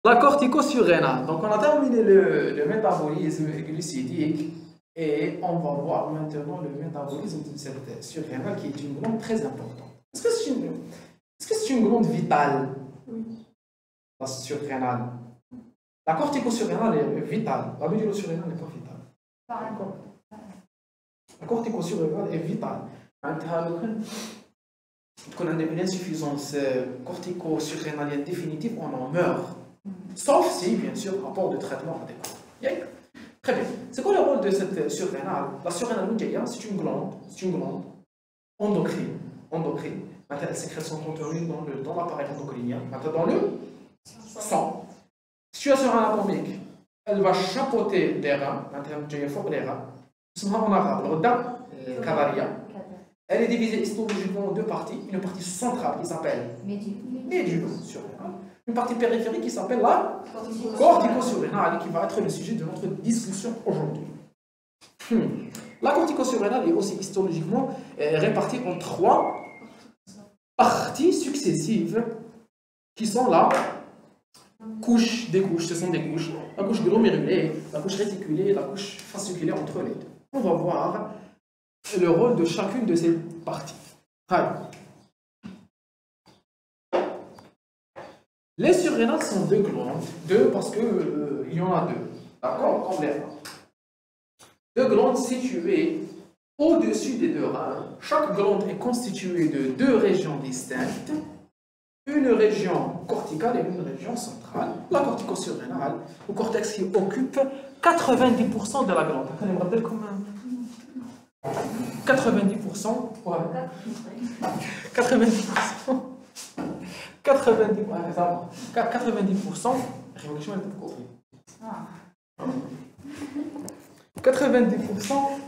La corticosurrénale. Donc, on a terminé le métabolisme glucidique et on va voir maintenant le métabolisme de cette surrénale qui est une glande très importante. Est-ce que c'est une glande vitale? Oui. La surrénale. La corticosurrénale est vitale. La médulosurrénale n'est pas vitale. D'accord. La corticosurrénale est vitale. Quand on a une insuffisance cortico-surrénalienne définitive, on en meurt. Sauf si, bien sûr, rapport de traitement adéquat. Yeah. Très bien. C'est quoi le rôle de cette surrénale? La surrénale, c'est une glande endocrine. Maintenant, elle sécrète son contenu dans l'appareil endocrinien, maintenant dans le sang. Situation anatomique, elle va chapeauter les reins, maintenant, il faut les reins. En arabe, le rda, le cavaria. Elle est divisée histologiquement en deux parties. Une partie centrale qui s'appelle médulo-surrénale. Une partie périphérique qui s'appelle la cortico-surrénale, qui va être le sujet de notre discussion aujourd'hui. La cortico-surrénale est aussi histologiquement répartie en trois parties successives qui sont la couche des couches, ce sont des couches, la couche glomérulée, la couche réticulée, la couche fasciculaire entre les deux. On va voir le rôle de chacune de ces parties. Allez. Les surrénales sont deux glandes, parce que il y en a deux, d'accord, comme les reins. Deux glandes situées au-dessus des deux reins. Chaque glande est constituée de deux régions distinctes, une région corticale et une région centrale. La cortico-surrénale, au cortex qui occupe 90% de la glande. 90%, voilà. 90%. 90%, 90%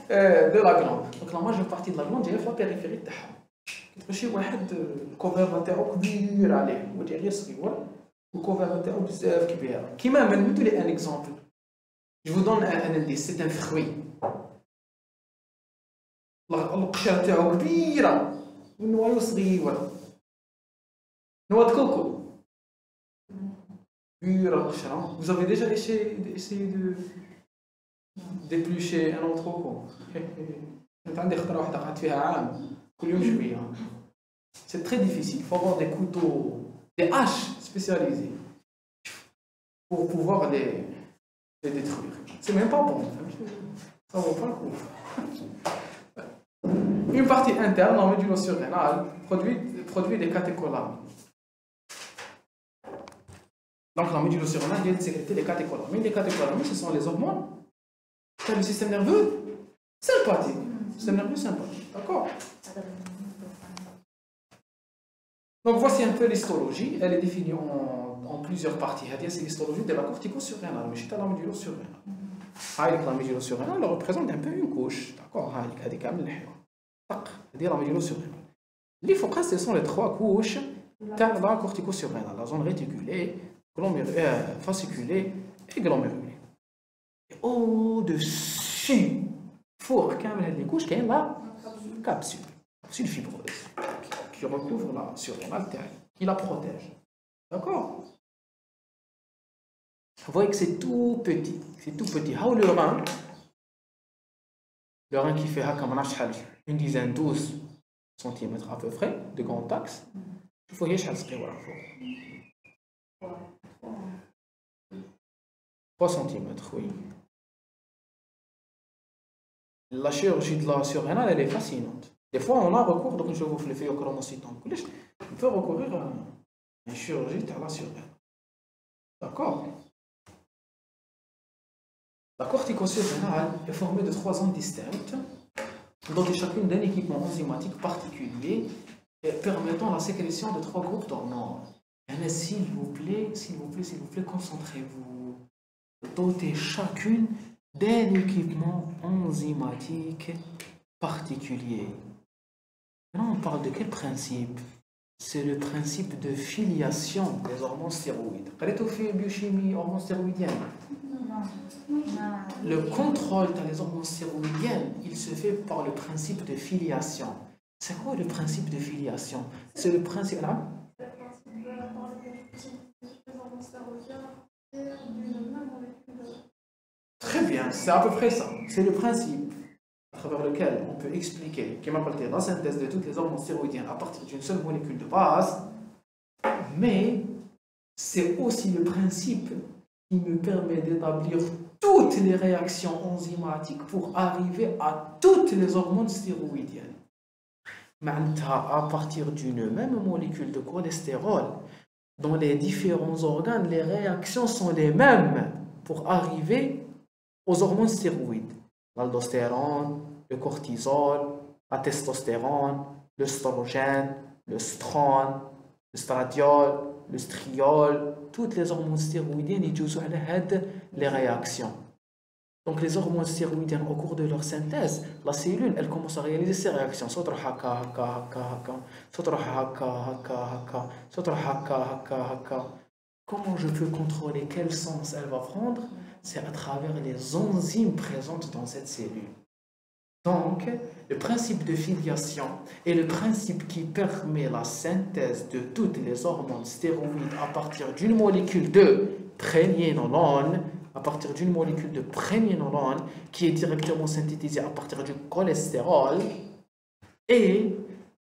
de la glande. Donc la majeure partie de la glande هي la périphérique تاعها. كتبقى شي واحد الكوفير تاعو كبير عليه ودي غير صغيور والكوفير تاعو بزاف كبيره. كيما نمدوا لي ان اكزامبل. Je vous donne un indice, c'est un fruit. القشره تاعو كبيره والنوايا صغيره. Noix de coco. Vous avez déjà essayé d'éplucher un autre coco? C'est très difficile. Il faut avoir des couteaux, des haches spécialisées pour pouvoir les détruire. C'est même pas bon. Ça vaut pas le coup. Une partie interne, la médulo-surrénale, produit des catécholamines. Donc la médulo-surrénale vient de sécréter les catécholamines. Les catécholamines, ce sont les hormones. C'est le système nerveux sympathique. Le système nerveux sympathique. D'accord? Donc voici un peu l'histologie. Elle est définie en plusieurs parties. C'est l'histologie de la cortico-surrénale, mais c'est la médulo-surrénale. La médulo-surrénale représente un peu une couche. D'accord? C'est la médulo-surrénale. Les focales, ce sont les trois couches de la cortico-surrénale. La zone réticulée, fasciculée et glomérulée. Au-dessus, pour les couches, il y a la capsule fibreuse qui recouvre la surrénale, qui la protège. D'accord? Vous voyez que c'est tout petit. C'est tout petit. Le rein qui fait une dizaine, 12 cm à peu près de grand axe. Il faut y aller 3 cm, oui. La chirurgie de la surrénale, elle est fascinante. Des fois, on a recours, donc je vous fais le phéochromocytome. On peut recourir à une chirurgie de la surrénale. D'accord? La cortico-surrénale est formée de 3 zones distinctes, dotées chacune d'un équipement enzymatique particulier permettant la sécrétion de 3 groupes d'hormones. S'il vous plaît, concentrez-vous. Dotez chacune d'un équipement enzymatique particulier. Maintenant, on parle de quel principe? C'est le principe de filiation des hormones stéroïdes. Rétofie biochimie, hormones stéroïdiennes. Le contrôle des hormones stéroïdiennes, il se fait par le principe de filiation. C'est quoi le principe de filiation? C'est le principe... Très bien, c'est à peu près ça. C'est le principe à travers lequel on peut expliquer, qui m'appelle la synthèse de toutes les hormones stéroïdiennes à partir d'une seule molécule de base, mais c'est aussi le principe qui me permet d'établir toutes les réactions enzymatiques pour arriver à toutes les hormones stéroïdiennes. À partir d'une même molécule de cholestérol, dans les différents organes, les réactions sont les mêmes pour arriver aux hormones stéroïdes. L'aldostérone, le cortisol, la testostérone, l'œstrogène, le strone, le stradiol, le striol, toutes les hormones stéroïdiennes ils ont les réactions. Donc les hormones stéroïdiennes au cours de leur synthèse, la cellule elle commence à réaliser ces réactions. Comment je peux contrôler quel sens elle va prendre? C'est à travers les enzymes présentes dans cette cellule. Donc, le principe de filiation est le principe qui permet la synthèse de toutes les hormones stéroïdes à partir d'une molécule de prégnénolone, qui est directement synthétisée à partir du cholestérol. Et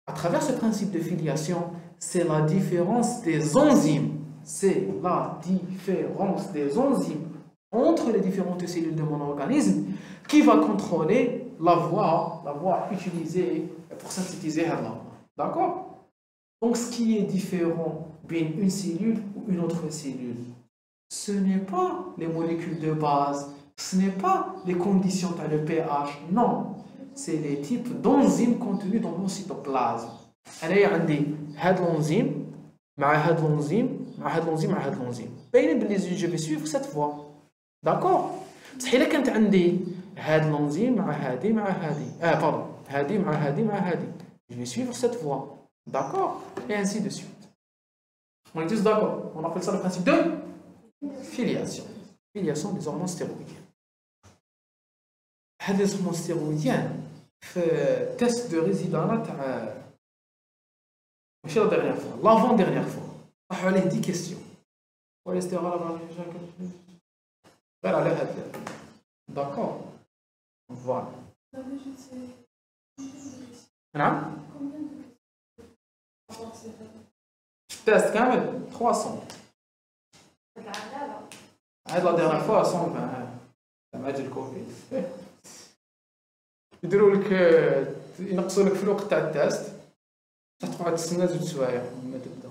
à travers ce principe de filiation, c'est la différence des enzymes. C'est la différence des enzymes entre les différentes cellules de mon organisme qui va contrôler la voie utilisée pour synthétiser l'hormone. D'accord? Donc, ce qui est différent d'une une cellule ou une autre cellule, ce n'est pas les molécules de base, ce n'est pas les conditions dans le pH, non. C'est les types d'enzymes contenus dans mon cytoplasme. أنا عندي هاد l'enzyme مع هاد l'enzyme مع هاد l'enzyme مع هاد l'enzyme. باين بلي je vais suivre cette voie. D'accord? بصح إلا كانت عندي هاد l'enzyme مع هادي مع هادي هادي مع هادي مع هادي, je vais suivre cette voie. D'accord? Et ainsi de suite. On est tous d'accord? On appelle ça le principe de filiation. Filiation des hormones stéroïdiennes. هاد les hormones stéroïdiennes في test de résidence تاع ماشي la dernière fois, l'avant-dernière fois. راحوا عليه 10 questions. cholestérol غير على هاد. D'accord? Voilà. نعم؟ test كامل 300. هاد la dernière fois 120 مع هاد الكوفيد. يديروا لك ينقصوا لك في الوقت تاع التيست تقعد تسنى 2 سوايع مما تبدا.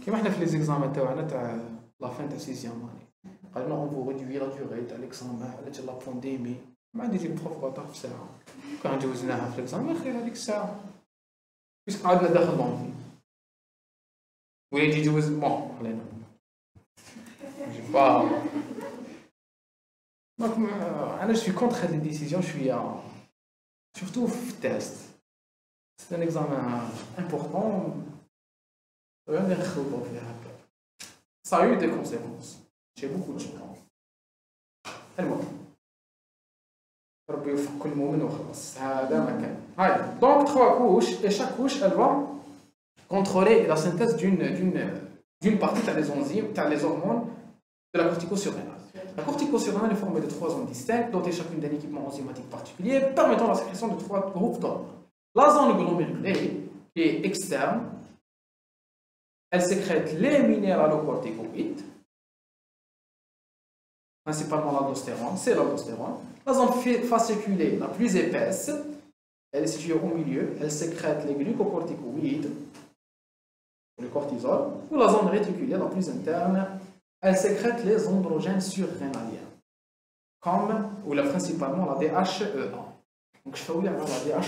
كيما حنا في لي زيكزامان تاعنا تاع لا فين تاع سيزيام اني قال لنا اون فو ريدوي لا ديوري تاع ليكزامان على تاع لا بانديمي ما عندي يجيب بروف قطع في ساعه كان جوزناها في ليكزامان خير هذيك الساعه بس قعدنا داخل لونفي ولا يجي يجوز بون خلينا جي با دونك انا جو سوي كونتر هاد لي ديسيزيون شويه surtout في التيست. C'est un examen important. Ça a eu des conséquences chez beaucoup de gens. ربي يوفق كل مؤمن وخلاص هذا ما كان. هاي donc 3 couches et chaque couche elle va contrôler la synthèse d'une partie des enzymes, des hormones de la corticosurrénale. La corticosurrénale est formée de 3 zones distinctes dotées chacune d'un équipement enzymatique particulier permettant la sécrétion de 3 groupes d'hormones. La zone glomérulée, qui est externe, elle sécrète les minéralocorticoïdes, principalement l'aldostérone, c'est l'aldostérone. La zone fasciculée, la plus épaisse, elle est située au milieu, elle sécrète les glucocorticoïdes, le cortisol. Ou la zone réticulaire, la plus interne, elle sécrète les androgènes surrénaliens, comme, ou là, principalement la DHEA. Donc je fais où il y a la DHEA.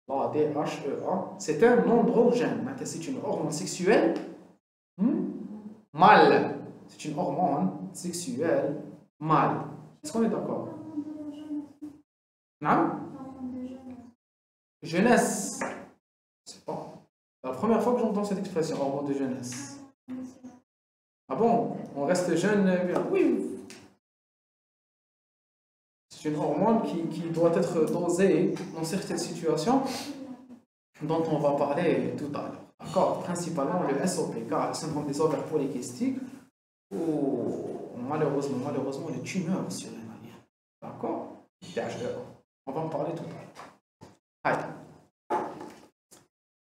La DHEA, c'est un androgène, c'est une hormone sexuelle mâle. C'est une hormone sexuelle mâle. Est-ce qu'on est d'accord? Non? Jeunesse. C'est pas. C'est la première fois que j'entends cette expression, hormone de jeunesse. Ah bon? On reste jeune? Oui. C'est une hormone qui doit être dosée dans certaines situations dont on va parler tout à l'heure. d'accord, principalement le SOPK, le syndrome des ovaires polykystiques, ou malheureusement les tumeurs surrénaliennes. D'accord? On va en parler tout à l'heure.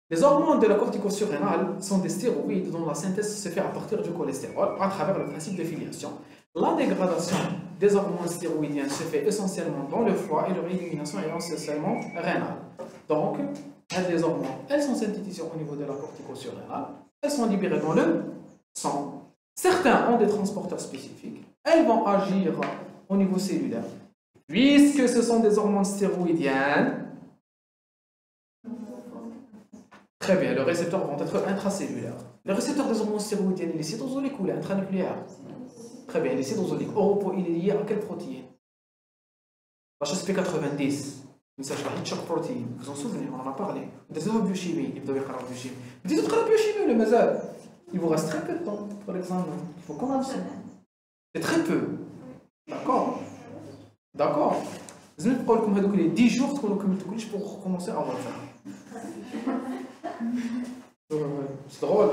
Les hormones de la cortico-surrénale sont des stéroïdes dont la synthèse se fait à partir du cholestérol à travers le principe de filiation. La dégradation des hormones stéroïdiennes se fait essentiellement dans le foie et leur élimination est essentiellement rénale. Donc, les hormones, elles sont synthétisées au niveau de la cortico-surrénale, elles sont libérées dans le sang. Certains ont des transporteurs spécifiques, elles vont agir au niveau cellulaire. Puisque ce sont des hormones stéroïdiennes, très bien, les récepteurs vont être intracellulaires. Les récepteurs des hormones stéroïdiennes, les cytosoliques ou les intranucléaires? Très bien, les cytosoliques. Il est lié à quelle protéine? La HSP90. Message la Hitchcock protein. Vous en souvenez, on en a parlé. Des autres biochimie, il doit y avoir la biochimie. Des autres biochimie, le mazal. Il vous reste très peu de temps pour l'examen. Il faut commencer. C'est très peu. D'accord? D'accord? Vous allez prendre comme les 10 jours pour commencer à refaire. C'est drôle.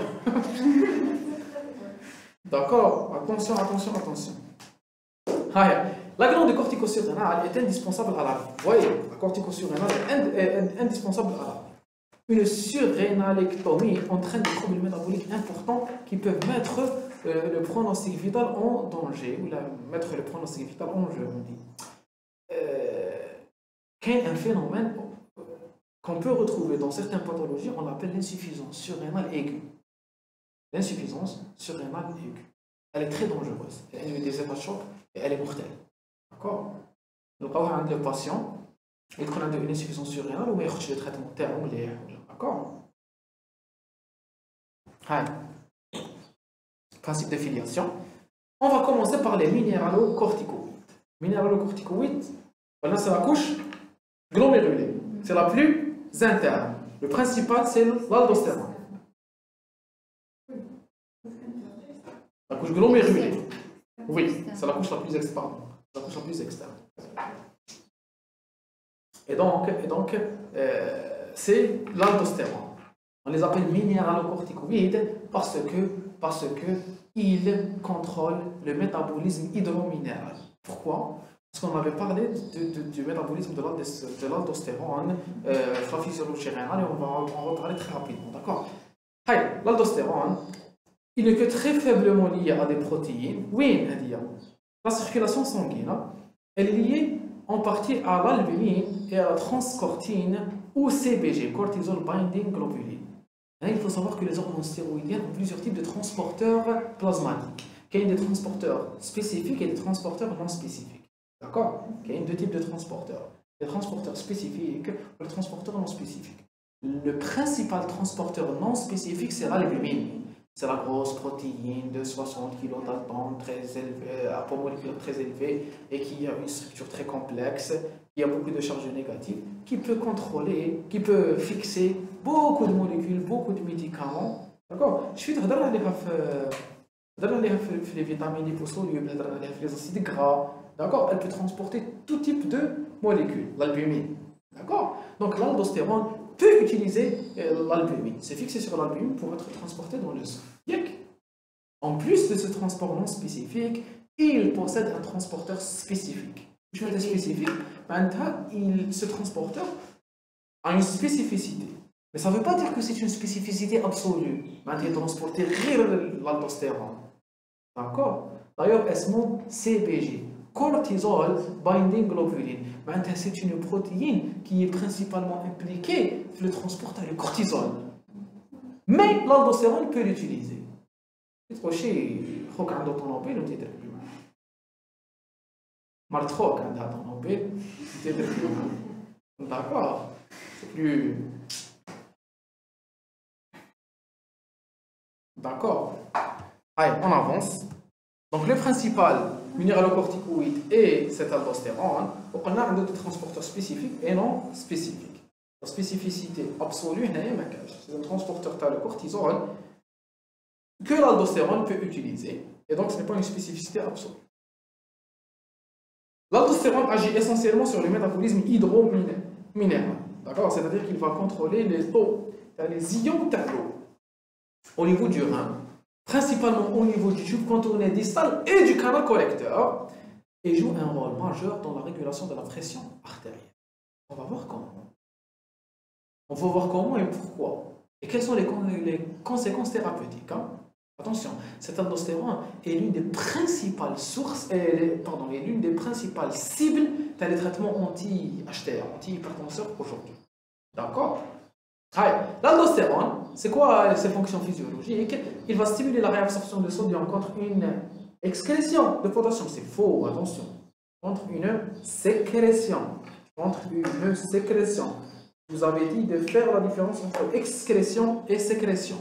D'accord? Attention. La glande cortico-surrénale est indispensable à la vie. Vous voyez, la cortico-surrénale est indispensable à la vie. Une surrénalectomie entraîne des troubles métaboliques importants qui peuvent mettre le pronostic vital en danger, ou mettre le pronostic vital en jeu, on dit. Qu'il y a un phénomène qu'on peut retrouver dans certaines pathologies, on l'appelle l'insuffisance surrénale aiguë. L'insuffisance surrénale aiguë. Elle est très dangereuse. Elle induit des états de choc et elle est mortelle. D'accord? Donc, on a un patient, il a une insuffisance surrénale ou il y a des traitements termes. D'accord? Principe de filiation. On va commencer par les minéralocorticoïdes. Minéralocorticoïdes, voilà, c'est la couche glomérulée. C'est la plus interne. Le principal, c'est l'aldostérone. La couche glomérulée. Oui, c'est la couche la plus externe. La couche la plus externe. Et donc c'est l'aldostérone. On les appelle minéralocorticoïdes parce que ils contrôlent le métabolisme hydrominéral. Pourquoi? Parce qu'on avait parlé du métabolisme de l'aldostérone, la physiologie rénale, et on va en reparler très rapidement. D'accord? L'aldostérone, il n'est que très faiblement lié à des protéines. Oui, la circulation sanguine, elle est liée en partie à l'albumine et à la transcortine ou CBG, cortisol binding globulin. Il faut savoir que les hormones stéroïdiennes ont plusieurs types de transporteurs plasmatiques. Il y a des transporteurs spécifiques et des transporteurs non spécifiques. D'accord? Il y a deux types de transporteurs. Les transporteurs spécifiques ou les transporteurs non spécifiques. Le principal transporteur non spécifique, c'est l'albumine. C'est la grosse protéine de 60 kg d'atomes, très élevée, à poids moléculaire très élevé et qui a une structure très complexe, qui a beaucoup de charges négatives, qui peut contrôler, qui peut fixer beaucoup de molécules, beaucoup de médicaments. D'accord? Je suis dans les vitamines liposolubles, les acides gras. D'accord? Elle peut transporter tout type de molécules, l'albumine. D'accord? Donc l'aldostérone peut utiliser l'albumine. C'est fixé sur l'albumine pour être transporté dans le sang. En plus de ce transport non spécifique, il possède un transporteur spécifique. Je veux dire spécifique, ce transporteur a une spécificité. Mais ça ne veut pas dire que c'est une spécificité absolue. Il est transporté l'aldostérone. D'accord? D'ailleurs, esmond CBG. Cortisol binding globulin. C'est une protéine qui est principalement impliquée dans le transport du cortisol. Mais l'aldostérone peut l'utiliser. C'est trop chez Rocan d'automobile ou t'es plus mal. Martroc, un d'automobile, t'es plus mal. D'accord? C'est plus. D'accord. Allez, on avance. Donc le principal minéralocorticoïde et cet aldostérone, on a des transporteurs spécifiques et non spécifiques. La spécificité absolue, c'est un transporteur le cortisol que l'aldostérone peut utiliser. Et donc ce n'est pas une spécificité absolue. L'aldostérone agit essentiellement sur le métabolisme hydrominéral. D'accord? C'est-à-dire qu'il va contrôler les taux, les ions de l'eau. au niveau du rein, principalement au niveau du tube contourné distal et du canal collecteur, et joue un rôle majeur dans la régulation de la pression artérielle. On va voir comment. On va voir comment et pourquoi. Et quelles sont les conséquences thérapeutiques. Hein? Attention, cet aldostérone est l'une des principales sources, l'une des principales cibles dans les traitements anti-HTR, anti-hypertenseurs aujourd'hui. D'accord? L'aldostérone, c'est quoi ses fonctions physiologiques? Il va stimuler la réabsorption de sodium contre une excrétion de potassium. C'est faux, attention. Contre une sécrétion. Contre une sécrétion. Vous avez dit de faire la différence entre excrétion et sécrétion.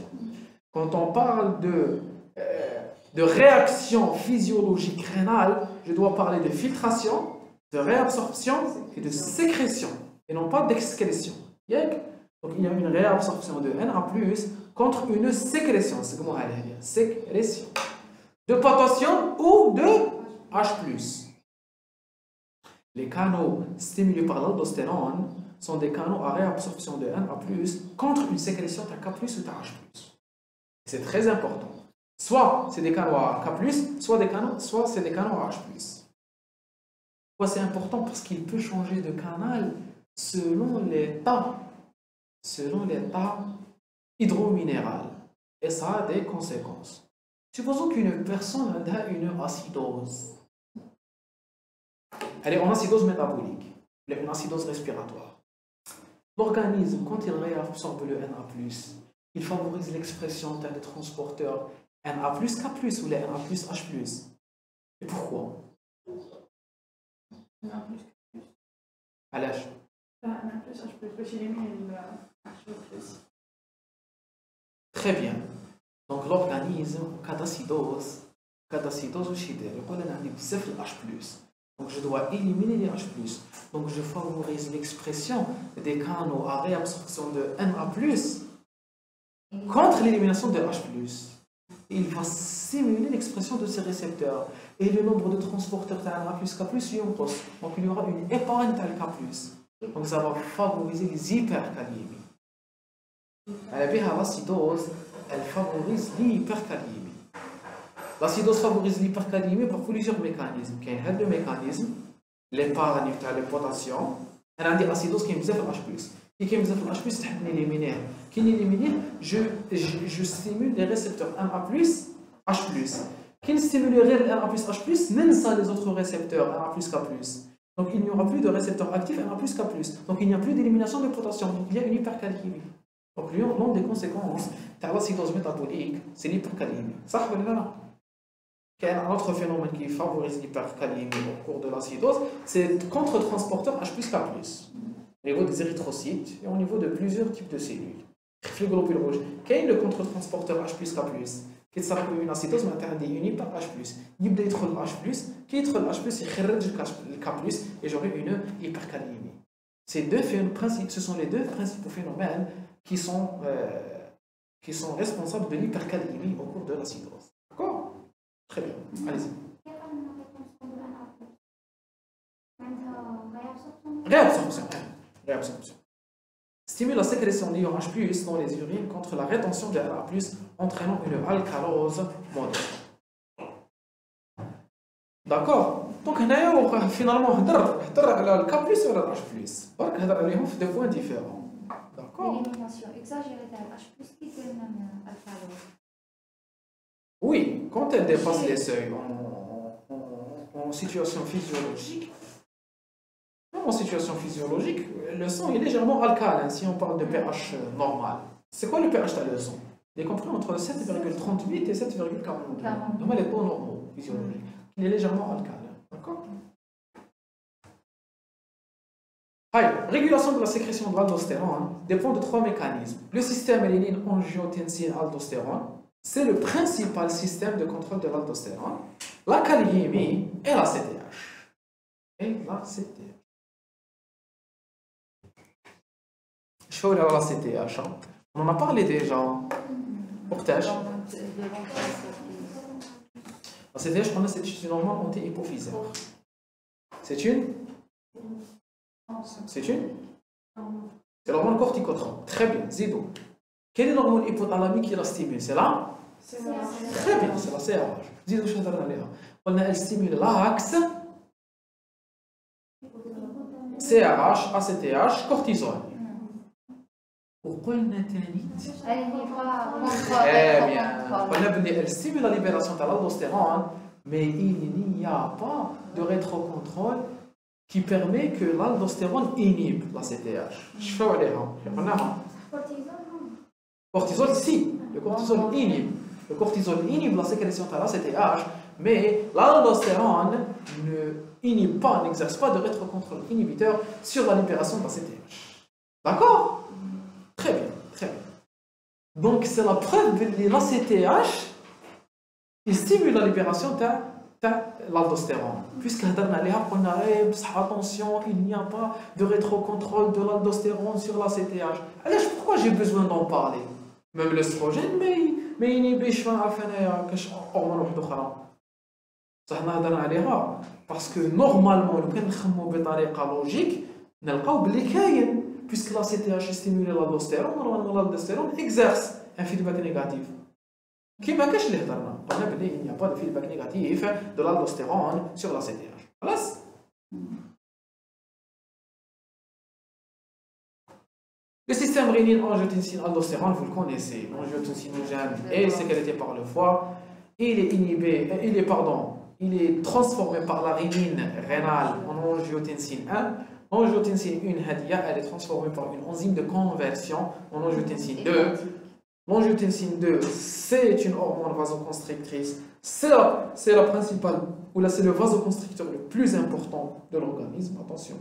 Quand on parle de réaction physiologique rénale, je dois parler de filtration, de réabsorption et de sécrétion, et non pas d'excrétion. Donc il y a une réabsorption de Na+, contre une sécrétion. C'est comment elle est? Sécrétion. De potassium ou de H+. Les canaux stimulés par l'aldostérone sont des canaux à réabsorption de Na+, contre une sécrétion de K+, ou de H+. C'est très important. Soit c'est des canaux à K+, soit c'est des canaux à H+. Pourquoi c'est important? Parce qu'il peut changer de canal selon l'état hydrominéral. Et ça a des conséquences. Supposons qu'une personne a une acidose. Elle est en acidose métabolique. Elle est une acidose respiratoire. L'organisme, quand il réabsorbe le Na+, il favorise l'expression des transporteurs Na+, K+, ou les Na+, H+. Et pourquoi? Na+, À l'âge. Na+, H+, H+. Très bien. Donc l'organisme, cas d'acidose, donc je dois éliminer les H+. Donc je favorise l'expression des canaux à réabsorption de Na+, contre l'élimination de H+. Il va stimuler l'expression de ces récepteurs. Et le nombre de transporteurs de Na+, K+, donc il y aura une épargne de K+. Donc ça va favoriser les hyperkaliémies. L'acidose, elle favorise l'hyperkaliémie. L'acidose favorise l'hyperkaliémie par plusieurs mécanismes. Il y a deux mécanismes. L'épargne de potassium. Il y a l'acidose qui est mise H+. Et qui est mise H+, c'est l'éliminer. Qui l'éliminer, je stimule les récepteurs Na+, H+. Qui stimulerait Na+, H+, même ça les autres récepteurs Na+, K+. Donc il n'y aura plus de récepteurs actifs Na+, K+. Donc il n'y a plus d'élimination de potassium. Donc il y a une hyperkaliémie. Donc l'une des conséquences de l'acidose métabolique, c'est l'hyperkaliémie. Ça, vous voyez là. Il y a un autre phénomène qui favorise l'hyperkaliémie au cours de l'acidose, c'est le contre-transporteur H+, K+. Au niveau des érythrocytes et au niveau de plusieurs types de cellules. Les globules rouges. Quel est le contre-transporteur H+, K+? Qui s'appelle une acidose, mais il y a une hyper H+. Il y a un H+, qui est un H+, il K+, et j'aurai une hyperkaliémie. Ce sont les deux principaux phénomènes qui sont responsables de l'hyperkaliémie au cours de l'acidose. D'accord? Très bien. Allez-y. Réabsorption. Stimule la sécrétion d'ion H+ dans les urines contre la rétention de Na+, entraînant une alcalose modérée. D'accord? Donc, finalement, on va le K+, ou le H+. On va regarder deux points différents. D'accord? L'élimination exagérée de H+, qui donne l'alcalose. Oui, quand elle dépasse les seuils en situation physiologique, le sang est légèrement alcalin si on parle de pH normal. C'est quoi le pH de le sang? Il est compris entre 7,38 et 7,42. Normal est pas normaux physiologique. Il est légèrement alcalin. D'accord? Régulation de la sécrétion de l'aldostérone dépend de trois mécanismes. Le système rénine-angiotensine-aldostérone, c'est le principal système de contrôle de l'aldostérone, la kaliémie et la CTH. Je fais la CTH. On en a parlé déjà. Portage. La CTH, c'est une hormone anti-hypophysaire. C'est l'hormone corticotrophe. Très bien. Zido. Quel est l'hormone hypothalamique qui la stimule? C'est là? C'est là. Très bien, c'est la CRH. زيدوا واش هضرنا عليها. قلنا elle stimule l'axe CRH, ACTH, cortisol. وقلنا ثاني Très bien. قلنا بلي elle stimule la libération de l'aldostérone, mais il n'y a pas de rétrocontrôle qui permet que l'aldostérone inhibe la CTH. شفاو عليها؟ قلناها. Cortisol, si, le cortisol inhibe. Le cortisol inhibe la sécrétion de la CTH, mais l'aldostérone ne inhibe pas, n'exerce pas de rétrocontrôle inhibiteur sur la libération de la CTH. D'accord? Très bien, très bien. Donc c'est la preuve que la CTH il stimule la libération de l'aldostérone. Puisque attention, il n'y a pas de rétrocontrôle de l'aldostérone sur la CTH. Alors pourquoi j'ai besoin d'en parler? Même l'estrogène, mais il n'y a pas de hormone أخرى. صحنا هضرنا عليها parce que normalement لو كان نخمو بطريقه لوجيك نلقاو بلي كاين puisque la CTH stimule l'aldostérone normalement l'aldostérone exerce un feedback négatif. كيما كاش اللي هضرنا قلنا بلي il n'y a pas de feedback négatif de l'aldostérone sur la CTH. خلاص؟ Le système rénine, angiotensine, aldostérone, vous le connaissez. L'angiotensinogène est sécrété par le foie. Il est inhibé, il est transformé par la rénine rénale en angiotensine 1. L'angiotensine 1, elle est transformée par une enzyme de conversion en angiotensine 2. L'angiotensin 2, c'est une hormone vasoconstrictrice. C'est la principale, ou là c'est le vasoconstricteur le plus important de l'organisme. Attention.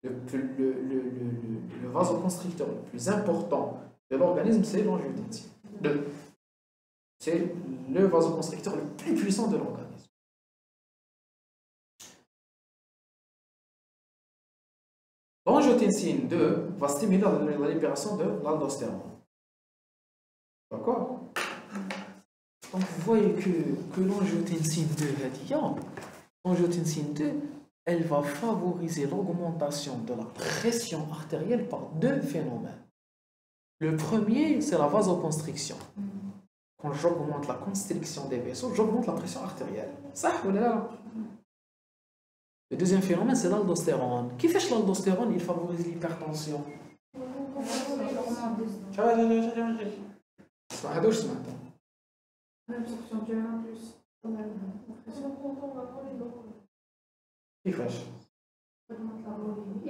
Le vasoconstricteur le plus important de l'organisme, c'est l'angiotensine 2. C'est le vasoconstricteur le plus puissant de l'organisme. L'angiotensine 2 va stimuler la libération de l'aldostérone. D'accord? Donc vous voyez que l'angiotensine 2, l'angiotensine 2, elle va favoriser l'augmentation de la pression artérielle par deux phénomènes. Le premier, c'est la vasoconstriction. Quand j'augmente la constriction des vaisseaux, j'augmente la pression artérielle. Ça, voilà. Le deuxième phénomène, c'est l'aldostérone. Qui fait l'aldostérone? Il favorise l'hypertension.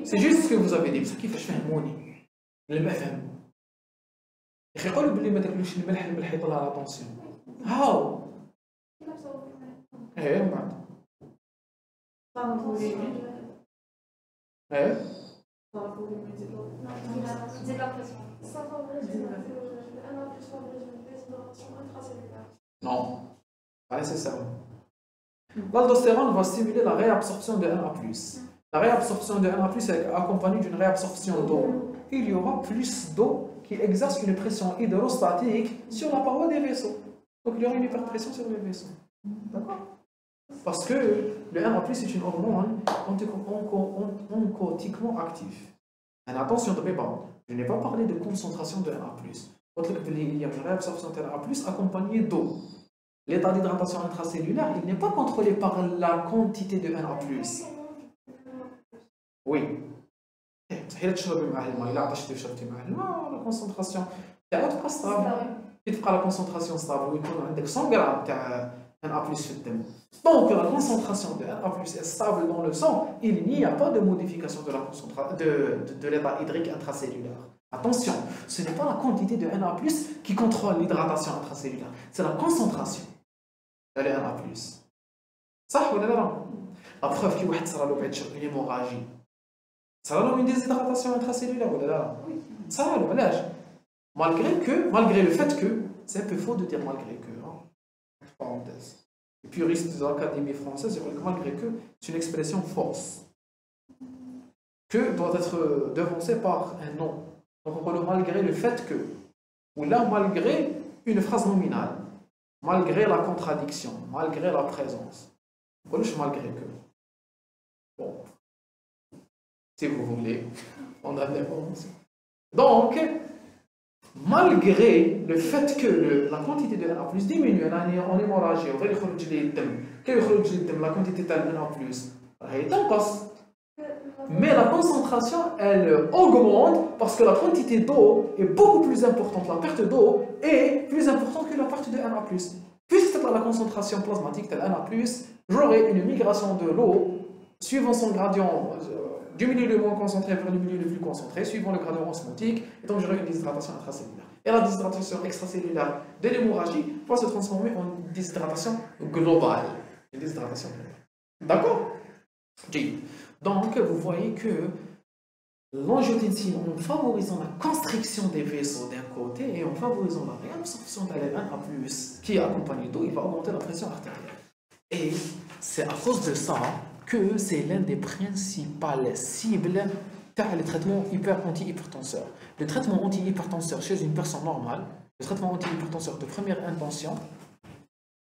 C'est juste ce que vous avez dit. كيفاش فهموني المفهم يا اخي قولوا بلي ما تاكلوش الملح يطلع لا طونسيون هاو ايه من بعد ايه non pas nécessairement. L'aldostérone va stimuler la réabsorption de Na+. La réabsorption de Na+ est accompagnée d'une réabsorption d'eau. Il y aura plus d'eau qui exerce une pression hydrostatique sur la paroi des vaisseaux. Donc il y aura une hyperpression sur les vaisseaux. D'accord? Parce que le Na+ est une hormone oncotiquement active. Et attention, je n'ai pas parlé de concentration de Na+. Il y a une réabsorption de Na+ accompagnée d'eau. L'état d'hydratation intracellulaire, il n'est pas contrôlé par la quantité de Na+. Oui. La concentration تبقى stable. تبقى la concentration stable ويكون عندك 100 غرام تاع Na+ في الدم. Donc la concentration de Na+ est stable dans le sang, il n'y a pas de modification de l'état hydrique intracellulaire. Attention, ce n'est pas la quantité de Na+ qui contrôle l'hydratation intracellulaire, c'est la concentration de Na+. صح ولا لا؟ La preuve كي واحد صرالو بعد شهر l'hémorragie. صرالو une déshydratation intracellulaire ولا لا؟ صرالو علاش؟ malgré le fait que, c'est un peu faux de dire malgré que, hein, parenthèse. Les puristes de l'Académie française diront que malgré que, c'est une expression fausse. Que doit être devancé par un nom. Donc on parle malgré le fait que, ou là malgré une phrase nominale, malgré la contradiction, malgré la présence. On parle malgré que. Bon, si vous voulez, on a de l'information. Donc, malgré le fait que la quantité de Na+ diminue en hémorragie, la quantité de Na+ تنقص. Mais la concentration, elle augmente parce que la quantité d'eau est beaucoup plus importante. La perte d'eau est plus importante que la perte de Na+. Puisque la concentration plasmatique de Na+, j'aurai une migration de l'eau suivant son gradient du milieu le moins concentré vers le milieu le plus concentré, suivant le gradient osmotique, et donc j'aurai une déshydratation intracellulaire. Et la déshydratation extracellulaire de l'hémorragie va se transformer en déshydratation globale. Une déshydratation globale. D'accord? Donc, vous voyez que l'angiotensine, en favorisant la constriction des vaisseaux d'un côté et en favorisant la réabsorption de la Na+, qui est accompagnée d'eau, il va augmenter la pression artérielle. Et c'est à cause de ça que c'est l'une des principales cibles des traitements anti-hypertenseurs. Le traitement anti-hypertenseur chez une personne normale, le traitement anti-hypertenseur de première intention,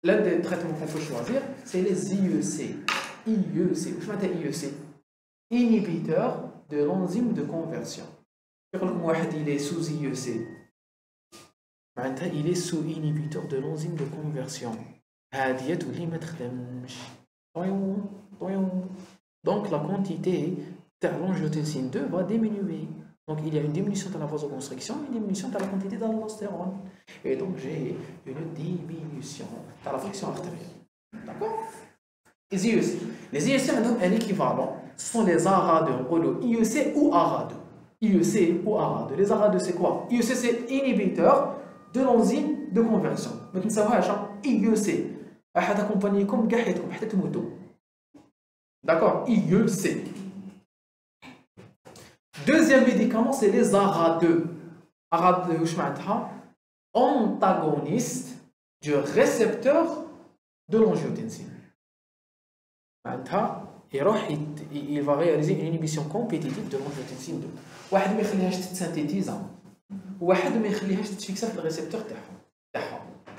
l'un des traitements qu'on peut choisir, c'est les IEC. IEC, je m'appelle IEC. Inhibiteur de l'enzyme de conversion. Il est sous IEC. Il est sous inhibiteur de l'enzyme de conversion. Donc la quantité de l'angiotensine 2 va diminuer. Donc il y a une diminution de la vasoconstriction, une diminution de la quantité d'aldostérone. Et donc j'ai une diminution de la pression artérielle. D'accord? Les IEC. Les IEC ont un équivalent. Ce sont les ARA2. On dit IEC ou ARA2. IEC ou ARA2. Les ARA2 c'est quoi? IEC c'est inhibiteur de l'enzyme de conversion. Mais vous ne savez pas, IEC. أحد accompagnéكم قاعدكم حتى تموتوا. D'accord? IEC. Deuxième médicament, c'est les ARA2. ARA2, je m'entends, antagoniste du récepteur de l'angiotensine. Il va réaliser une inhibition compétitive de l'angiotensine 2. واحد ما يخليهاش تتسينثيتيزا وواحد ما يخليهاش تتفيكسا في الريسبتور تاعها.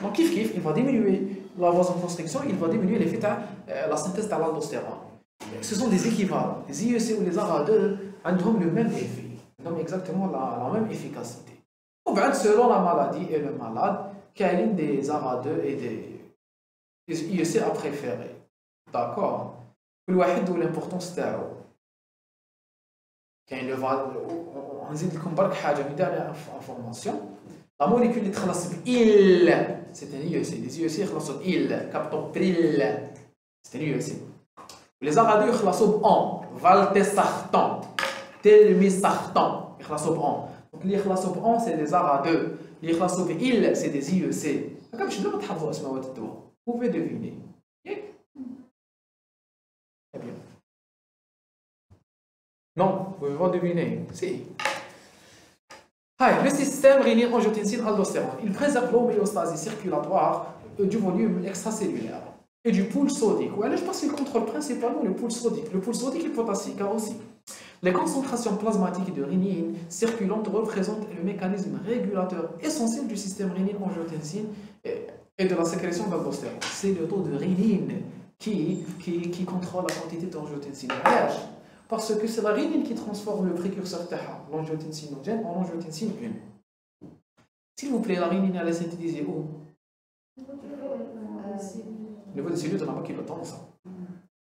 Donc il va diminuer la vasoconstriction, il va diminuer l'effet de la synthèse de l'aldostérone. Ce sont des équivalents. Les IEC ou les ARA2 ont le même effet, ils ont exactement la même efficacité. Selon la maladie et le malade, il y a des ARA2 et des IEC à préférer. D'accord? كل واحد والامبورطونس تاعو. كاين لو نزيد لكم برك حاجه من دار انفورماسيون. La molécule اللي تخلص بإل c'est un IEC. Les IEC يخلصوا بإل كابتوبريل c'est un IEC. Les ARA2 يخلصوا بأن فالتسارتان تلميسارتان يخلصوا بأن. Donc اللي يخلصوا بأن c'est des ARA2. اللي يخلصوا بإل c'est des IEC. هكا باش بلا ما تحفظوا اسماء الدواء. Vous pouvez deviner. Très bien. Non, vous pouvez pas deviner. Si. Le système rénine-angiotensine-aldostérone, il préserve l'homéostasie circulatoire du volume extracellulaire et du pool sodique. Ouais, là, je pense qu'il contrôle principalement le pool sodique. Le pool sodique et potassique aussi. Les concentrations plasmatiques de rénine circulante représentent le mécanisme régulateur essentiel du système rénine-angiotensine et de la sécrétion d'aldostérone. C'est le taux de rénine qui contrôle la quantité d'angiotensine. Parce que c'est la rénine qui transforme le précurseur de l'angiotensinogène en angiotensine 1. S'il vous plaît, la rénine elle est synthétisée où? Au niveau des cellules, on n'a pas qui le temps ça.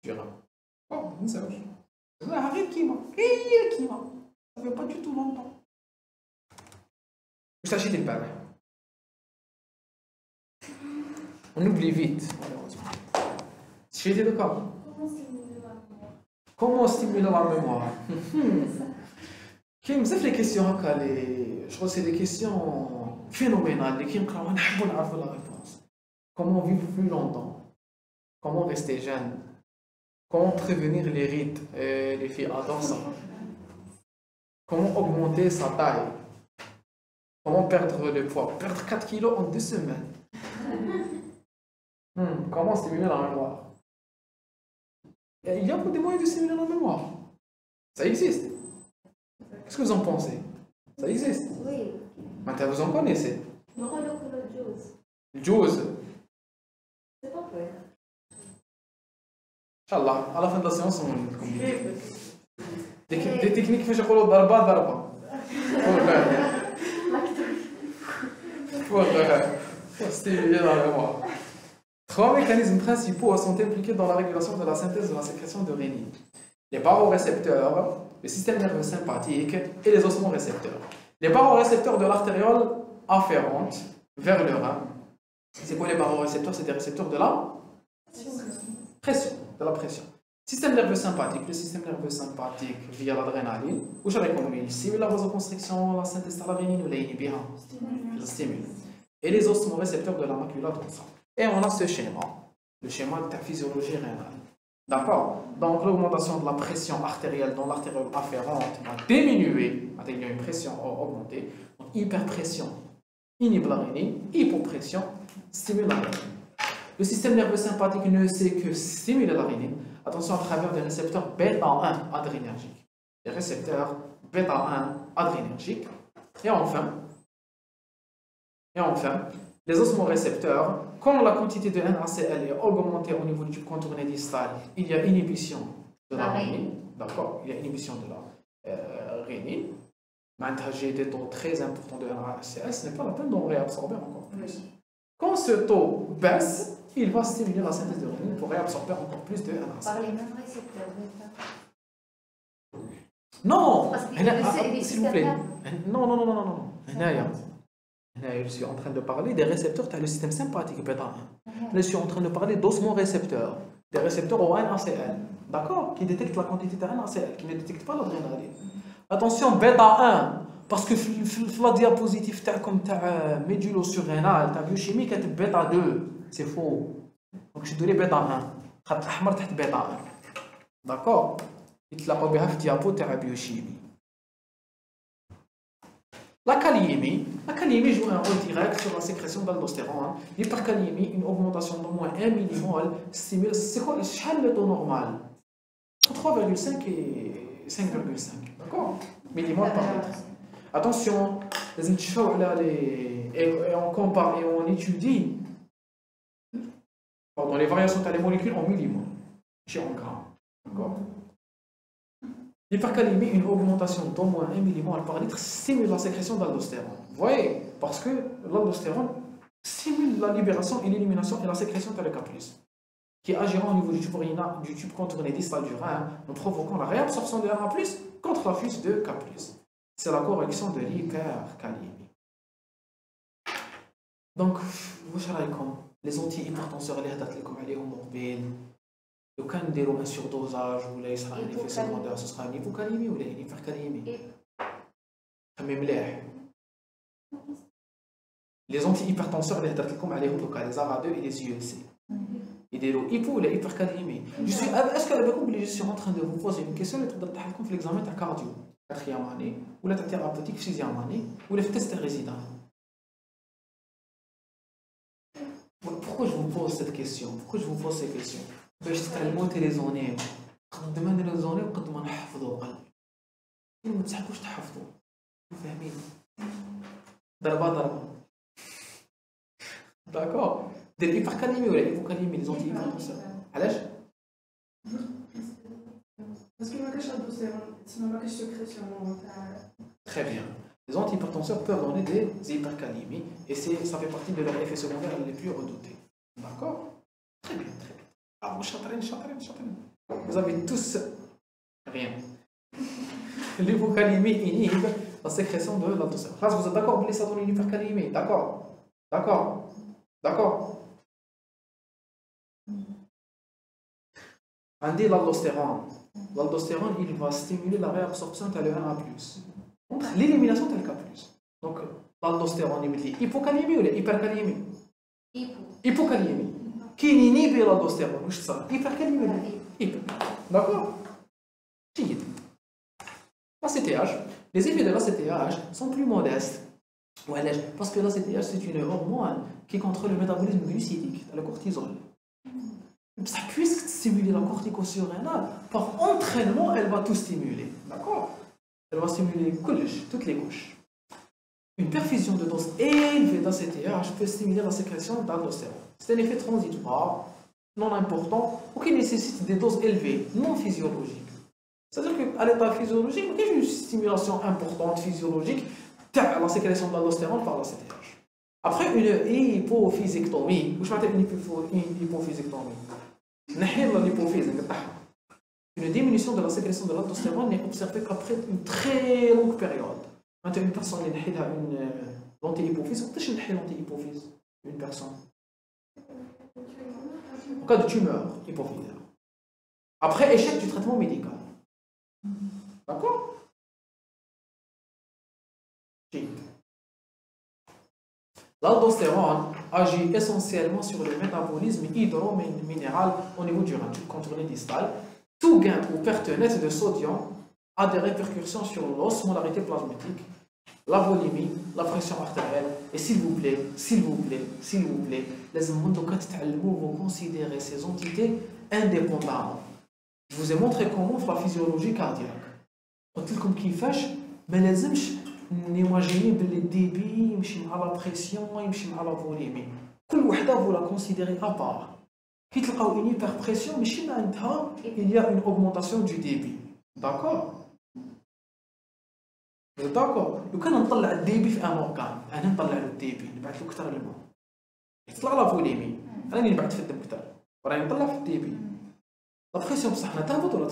Je dirais. Oh, une seule. Arrête qui m'a. Ça fait pas du tout longtemps. Je t'achète une bague. On oublie vite. Je suis d'accord. Comment stimuler la mémoire? كاين بزاف لي كيسيون هكا لي جو سي دي كيسيون فينومينال لي كنقراوها نحبوا نعرفوا لا ريبونس. Comment vivre plus longtemps? Comment rester jeune? Comment prévenir les rides? Les filles adorent ça. Comment augmenter sa taille? Comment perdre le poids? Perdre 4 kilos en 2 semaines. Comment stimuler la mémoire? Il y a des moyens de stimuler la mémoire. Ça existe. Qu'est-ce que vous en pensez? Ça existe. Oui. Maintenant, vous en connaissez. Le juice. Le juice. C'est pas vrai. Inch'Allah, à la fin de la séance, on va communiquer. Des techniques que je connais, barba. pour stimuler la mémoire. Trois mécanismes principaux sont impliqués dans la régulation de la synthèse de la sécrétion de rénine. Les barorécepteurs, le système nerveux sympathique et les osmorécepteurs. Les barorécepteurs de l'artériole afférente vers le rein. C'est quoi les barorécepteurs? C'est des récepteurs de la pression, de la pression. Système nerveux sympathique, le système nerveux sympathique via l'adrénaline, où je récommande, il stimule la vasoconstriction, la synthèse de la rénine ou l'inhibit, il stimule. Et les osmorécepteurs de la macula dorsale. Et on a ce schéma, le schéma de la physiologie rénale. D'accord? Donc l'augmentation de la pression artérielle dans l'artériole afférente va diminuer, il y a une pression augmentée. Donc hyperpression inhibe la rénine, hypopression stimule la rénine. Le système nerveux sympathique ne sait que stimuler la rénine, attention à travers des récepteurs bêta-1 adrénergiques. Les récepteurs bêta-1 adrénergiques. Et enfin, les osmorécepteurs, quand la quantité de NaCl est augmentée au niveau du tube contourné distal, il y a inhibition de la rénine. D'accord? Il y a inhibition de la rénine. Maintenant, j'ai des taux très importants de NaCl, ce n'est pas la peine d'en réabsorber encore plus. Quand ce taux baisse, il va stimuler la synthèse de rénine pour réabsorber encore plus de NaCl. Par les mêmes récepteurs bêta. Non! S'il vous plaît. Non. Je suis en train de parler des récepteurs, tu as le système sympathique bêta 1. Je suis en train de parler d'osmorécepteurs, des récepteurs au NaCl, d'accord? Qui détectent la quantité de NaCl, qui ne détectent pas l'adrénaline. Attention, bêta 1, parce que la diapositive comme médulo-surrénale, ta biochimie est bêta 2, c'est faux. Donc je donne bêta 1, خط احمر تحت bêta 1. D'accord? يتلاقوا بها في diapo تاع biochimie. La kaliémie joue un rôle direct sur la sécrétion d'aldostérone. L'hyperkaliémie, une augmentation d'au moins 1 millimol, stimule. C'est quoi le taux normal? 3,5 et 5,5. D'accord? Millimol par litre. Attention, et on compare et on étudie les variations des molécules en millimol, en grammes. D'accord? L'hypercalémie, une augmentation d'au moins 1 millimol par litre, stimule la sécrétion d'aldostérone. Vous voyez? Parce que l'aldostérone stimule la libération et l'élimination et la sécrétion de l'K+, qui agira au niveau du tube contourné distal du rein, en provoquant la réabsorption de Na+, contre la fuite de K+. C'est la correction de l'hypercalémie. Donc, vous savez les antihypertenseurs, les hadats les mobiles, لو كان نديرو ان سوردوزاج ولا يصرى ان effet secondaire ce sera une hypocalémie ولا une hypercalémie. خمي مليح. Les antihypertenseurs اللي هضرت لكم عليهم دوكا les ARA2 et les ULC يديروا hypo ولا hypercalémie. Est-ce que je suis en train de vous poser une question اللي تقدر تحل لكم في l'examen تاع cardio 4e année ولا تاع thérapeutique 6e année ولا في test résident? Pourquoi je vous pose cette question? Pourquoi je vous pose ces questions? باش تتعلموا تيليزونيو قد ما نليزونيو قد ما نحفظوا قلب ما تسحبوش تحفظوا فاهمين ضربه داكور دير الهيبركاليمي ولا الهيبوكاليمي لي زونتي هيبرتونسور علاش باسكو ما كاينش الدوستيرون تسمى ما كاينش سكريسيون تاع très bien les antihypertenseurs peuvent donner des hypercalémies et ça fait partie de leurs effets secondaires les plus redoutés d'accord très bien Ah, vous chatrez. Vous avez tous rien. L'hypocalémie inhibe la sécrétion de l'aldostérone. Là, vous êtes d'accord que ça donne une hypercalémie? D'accord. On dit l'aldostérone. L'aldostérone, il va stimuler la réabsorption de Na+. Contre l'élimination de K+. Donc, l'aldostérone, il dit hypocalémie ou hypercalémie? Hypocalémie. Qui inhibe l'aldostérone, واش صار؟ hypercalémie. D'accord? جيد. L'ACTH, les effets de l'ACTH sont plus modestes. Parce que l'ACTH c'est une hormone qui contrôle le métabolisme glucidique, le cortisol. Ça, puisque stimuler la corticosurrénale, par entraînement, elle va tout stimuler. D'accord? Elle va stimuler toutes les couches. Une perfusion de dose élevée d'ACTH peut stimuler la sécrétion d'aldostérone. C'est un effet transitoire, non important, ou qui nécessite des doses élevées, non physiologiques. C'est-à-dire qu'à l'état physiologique, il y a une stimulation importante physiologique de la sécrétion d'aldostérone par l'ACTH. Après une hypophysectomie, واش معناتها une hypophysectomie؟ نحي l'hypophyse نقطعها. Une diminution de la sécrétion de l'aldostérone n'est observée qu'après une très longue période. Maintenant, une personne qui a une l'anti-hypophyse, qu'est-ce que l'anti-hypophyse? Une personne. En cas de tumeur hypophysaire. Après échec du traitement médical. D'accord? L'aldostérone agit essentiellement sur le métabolisme hydrominéral au niveau du rein, contrôlé distal. Tout gain ou perte nette de sodium a des répercussions sur l'osmolarité plasmatique, la volémie, la pression artérielle. Et s'il vous plaît, les vous considérez ces entités indépendamment. Je vous ai montré comment la physiologie cardiaque. قلت لكم كيفاش ما لازمش نيماجيني باللي الديبي يمشي مع لا بريسيون يمشي مع لا فوليمي. كل وحده vous la considérez à part. كي تلقاو une hyperpression ماشي معناتها il y a une augmentation du débit. D'accord? داكور لو كان نطلع الديبي في ان اورغان انا نطلع له الديبي نبعث له كثر الماء يطلع لا فوليمي انا اللي نبعث في الدم كثر وراني نطلع في الديبي لا بريسيون بصح تهبط ولا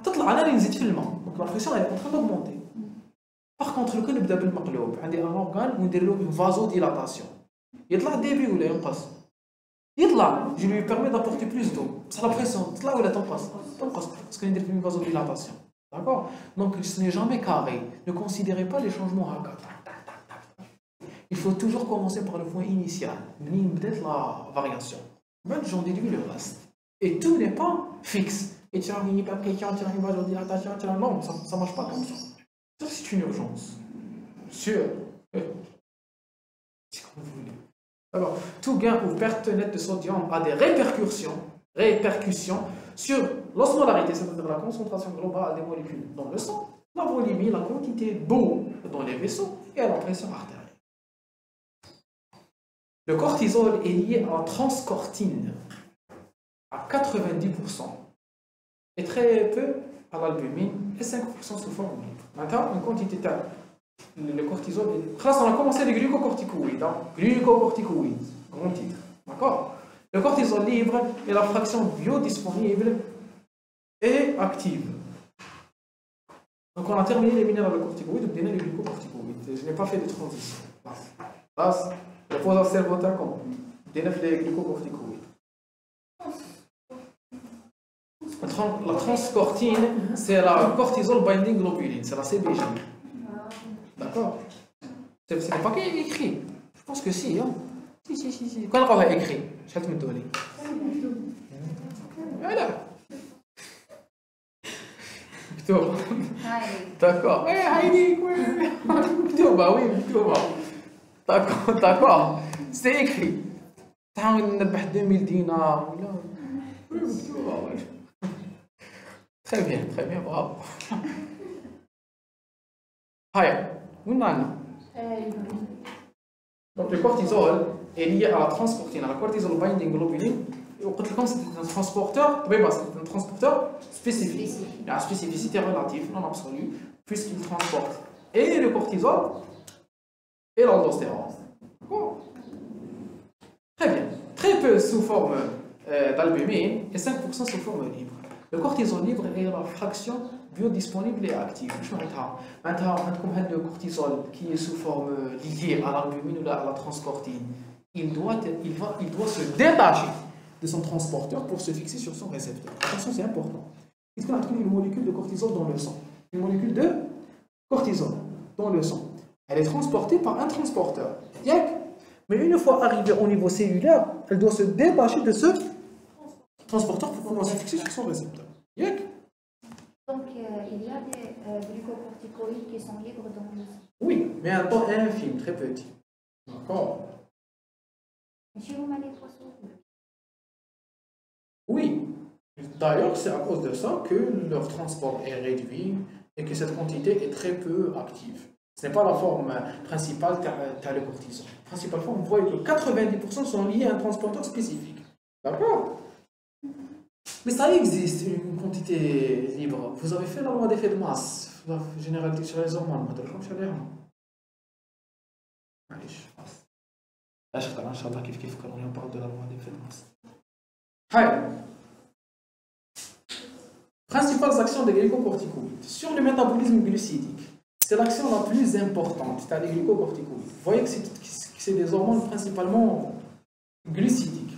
تطلع انا اللي نزيد في الماء دونك لا بريسيون هي اونترا دوغمونتي باغ كونتر لو كان نبدا بالمقلوب عندي ان اورغان وندير له فازو ديلاتاسيون يطلع الديبي ولا ينقص يطلع جو لوي بيرمي دابورتي بلوس دو بصح لا بريسيون تطلع ولا تنقص باسكو ندير فيه فازو ديلاتاسيون. D'accord? Donc ce n'est jamais carré. Ne considérez pas les changements à quatre. Il faut toujours commencer par le point initial. Peut-être la variation. Maintenant, j'en déduis le reste. Et tout n'est pas fixe. Et tu as une hyperpression, tu as une vasodilatation, non, ça ne marche pas comme ça. Ça, c'est une urgence. Sûr. C'est comme vous voulez. Alors, tout gain ou perte nette de sodium a des répercussions sur l'osmolarité, c'est-à-dire la concentration globale des molécules dans le sang, la volémie, la quantité d'eau dans les vaisseaux et à la pression artérielle. Le cortisol est lié à la transcortine à 90% et très peu à l'albumine et 5% sous forme libre. Maintenant, une quantité de le cortisol, on a commencé les glucocorticoïdes, glucocorticoïdes, grand titre, d'accord? Le cortisol libre est la fraction biodisponible et active. Donc on a terminé les minéraux corticoïdes, on a les glucocorticoïdes. Je n'ai pas fait de transition. Là, je pose un cerveau comme on a les glucocorticoïdes. La transcortine, c'est la cortisol binding globulin, c'est la CBG. D'accord? Ce n'est pas écrit. Je pense que si. Hein? Si. Quand on a écrit, je vais te donner. Voilà. D'accord. Heidi, oui, d'accord. C'est écrit. تعاون نربح 2000 دينار ولا Très bien, bravo. هيا وين رانا؟ Donc le cortisol est lié à la transcortine, à la cortisol binding globulin. Et c'est un transporteur, c'est un transporteur spécifique. Il a une spécificité relative, non absolue, puisqu'il transporte et le cortisol et l'aldostérone. Très bien. Très peu sous forme d'albumine et 5% sous forme libre. Le cortisol libre est la fraction biodisponible et active. Maintenant, le cortisol qui est sous forme liée à l'albumine ou à la transcortine, il doit se détacher de son transporteur pour se fixer sur son récepteur. Attention, c'est important. Est-ce qu'on a trouvé une molécule de cortisol dans le sang? Une molécule de cortisol dans le sang. Elle est transportée par un transporteur. Mais une fois arrivée au niveau cellulaire, elle doit se détacher de ce transporteur pour pouvoir se fixer sur son récepteur. Donc, il y a des glucocorticoïdes qui sont libres dans le sang. Oui, mais un temps infime, très petit. D'accord? Monsieur, vous m'allez poisson. Oui. D'ailleurs, c'est à cause de ça que leur transport est réduit et que cette quantité est très peu active. Ce n'est pas la forme principale de le cortisol. La principale forme, vous voyez que 90% sont liés à un transporteur spécifique. D'accord? Mais ça existe, une quantité libre. Vous avez fait la loi d'effet de masse, la généralité sur les hormones, comme je l'ai dit. Inch'Allah, quand on parle de la loi des faiblesses. Principales actions des glycocorticoïdes sur le métabolisme glucidique. C'est l'action la plus importante, c'est-à-dire les glycocorticoïdes. Vous voyez que c'est des hormones principalement glucidiques.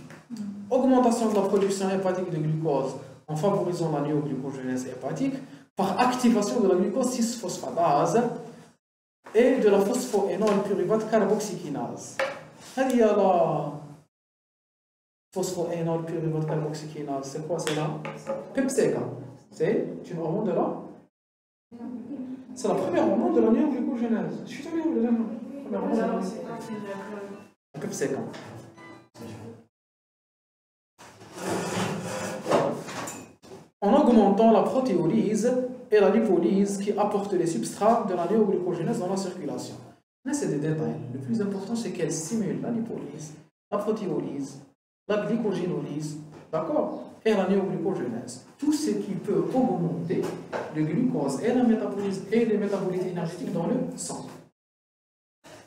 Augmentation de la production hépatique de glucose en favorisant la néoglucogénèse hépatique par activation de la glucose 6-phosphatase et de la phosphoénol pyruvate carboxykinase. Il y a la phosphoénol pyruvate carboxykinase. C'est quoi celle-là? PEPSEGA. C'est une hormone de la... C'est la première hormone de la néoglucogénèse. Je suis tombé où la première hormone de la PEPSEGA. En augmentant la protéolyse et la lipolyse qui apportent les substrats de la néoglucogénèse dans la circulation. Là, c'est des détails. Le plus important, c'est qu'elle stimule la lipolyse, la protéolyse, la glycogénolyse, d'accord, et la néoglucogénèse. Tout ce qui peut augmenter le glucose et la métabolisme et les métabolites énergétiques dans le sang.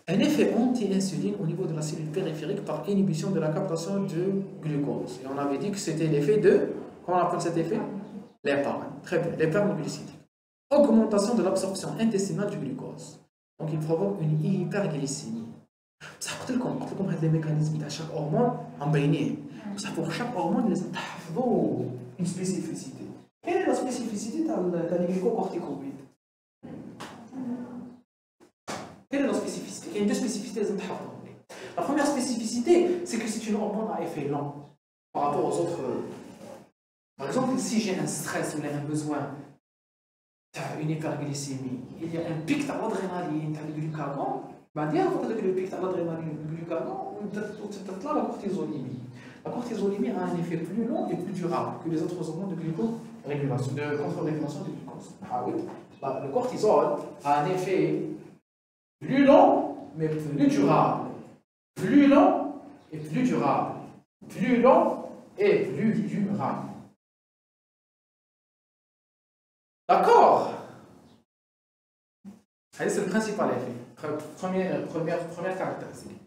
Un effet anti-insuline au niveau de la cellule périphérique par inhibition de la captation de glucose. Et on avait dit que c'était l'effet de... Comment on appelle cet effet? L'épargne. Très bien, l'épargne glucidique. Augmentation de l'absorption intestinale du glucose. Donc il provoque une hyperglycémie. Ça comme les mécanismes de chaque hormone en baigné. Pour chaque hormone, les ont une spécificité. Quelle est la spécificité des glycocorticoïdes? Quelle est la spécificité? Il y a deux spécificités. La première spécificité, c'est que c'est une hormone à effet lent par rapport aux autres. Par exemple, si j'ai un stress ou un besoin, une hyperglycémie, il y a un pic d'adrénaline, du glucagon, le pic d'adrénaline, du glucagon, là la cortisolémie. La cortisolémie a un effet plus long et plus durable que les autres hormones de glucorégulation, de contre-régulation du glucose. Ah oui, le cortisol a un effet plus long mais plus durable. Plus long et plus durable. Plus long et plus durable. D'accord? C'est le principal effet. Première caractéristique.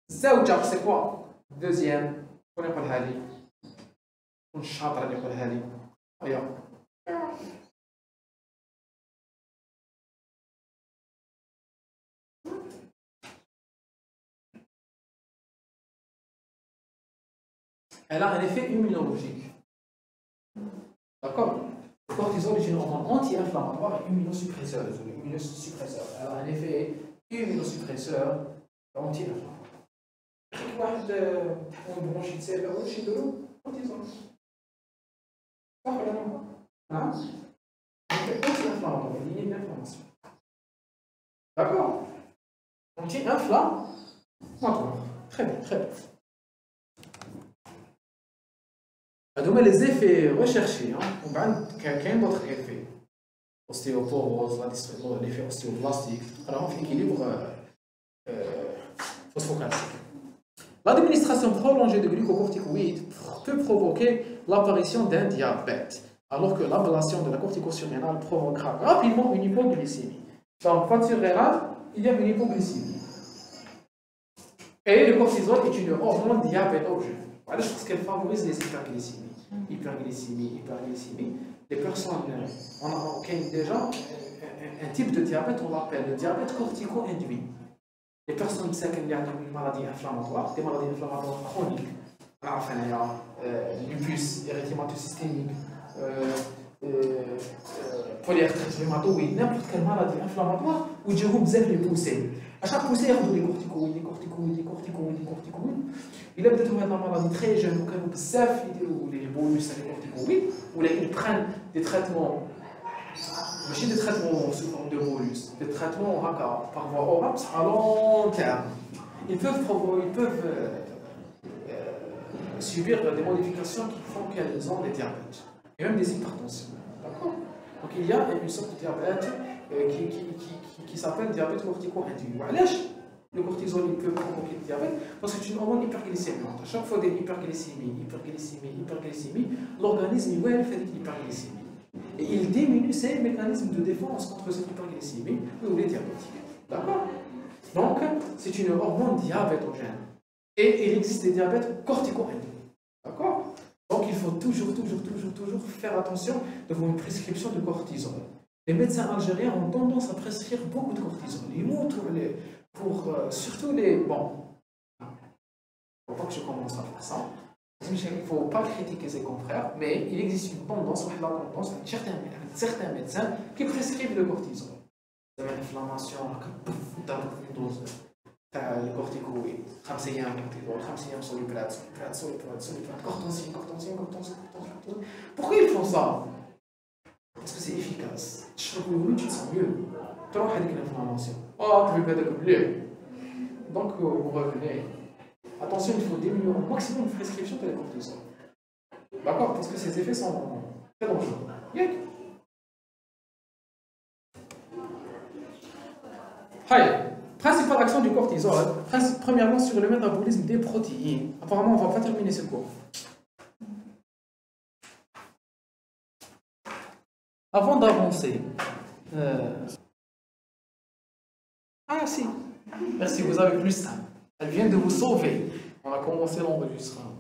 Zawja, c'est quoi? Deuxième. On est pas le on chante à l'école Hali. Aïe. Elle a un effet immunologique. D'accord? Le cortisol est une hormone anti-inflammatoire et immunosuppresseur. Elle a un effet immunosuppresseur et anti-inflammatoire. واحد بronchite sévère ou chez de l'eau, cortisol. Hein? Anti-inflammatoire, il y a une inflammation. D'accord? Anti-inflammatoire. Très bien, très bien. هذوما les effets recherchés. وبعد كاين d'autres effets. Ostéoporose, l'effet ostéoblastique. Alors, في équilibre phosphocalcique. L'administration prolongée de glucocorticoïdes peut provoquer l'apparition d'un diabète, alors que l'ablation de la corticosurrénale provoquera rapidement une hypoglycémie. Dans le voie surrénale, il y a une hypoglycémie. Et le cortisol est une hormone diabétogène. Voilà, parce qu'elle favorise les hyperglycémies. Hyperglycémie. Les personnes, on a déjà un type de diabète, on l'appelle le diabète cortico-induit. Les personnes qui ont une maladie inflammatoire, des maladies inflammatoires chroniques, lupus, érythématose systémique, polyarthrite rhumatoïde, n'importe quelle maladie inflammatoire, où ils ont les poussées. À chaque poussée, il y a des corticoïdes. Il a peut-être une maladie très jeune, où les bonus à les corticoïdes, où ils prennent des traitements. ماشي des traitements sous forme de bolus, des traitements par voie orale à long terme. Ils peuvent subir des modifications qui font qu'elles ont des diabètes et même des hypertensions. D'accord? Donc il y a une sorte de diabète qui s'appelle diabète cortico-induit. Le cortisol il peut provoquer le diabète parce que c'est une hormone hyperglycémiante. À chaque fois des hyperglycémies, l'organisme il fait des hyperglycémies. Et il diminue ses mécanismes de défense contre cette hyperglycémie ou les diabétiques. D'accord? Donc, c'est une hormone diabétogène. Et il existe des diabètes cortico-endocriniens. D'accord? Donc il faut toujours faire attention devant une prescription de cortisol. Les médecins algériens ont tendance à prescrire beaucoup de cortisol. Ils montrent surtout les... Bon, il ne faut pas que je commence à faire ça. Il ne faut pas critiquer ses confrères, mais il existe une tendance, certains médecins qui prescrivent le cortisol. Vous avez l'inflammation, une dose de corticoïdes, 5 أيام cortisol, 5 أيام soluprate, cortosine. Pourquoi ils font ça? Parce que c'est efficace. Tu te sens mieux. Tu as une inflammation. Oh, tu veux pas. Donc, vous revenez. Attention, il faut diminuer au maximum de prescription de la cortisol. D'accord? Parce que ces effets sont très dangereux. Principale action du cortisol, premièrement sur le métabolisme des protéines. Apparemment, on ne va pas terminer ce cours. Avant d'avancer, ah si, merci, vous avez plus ça. Elle vient de vous sauver. On a commencé l'enregistrement.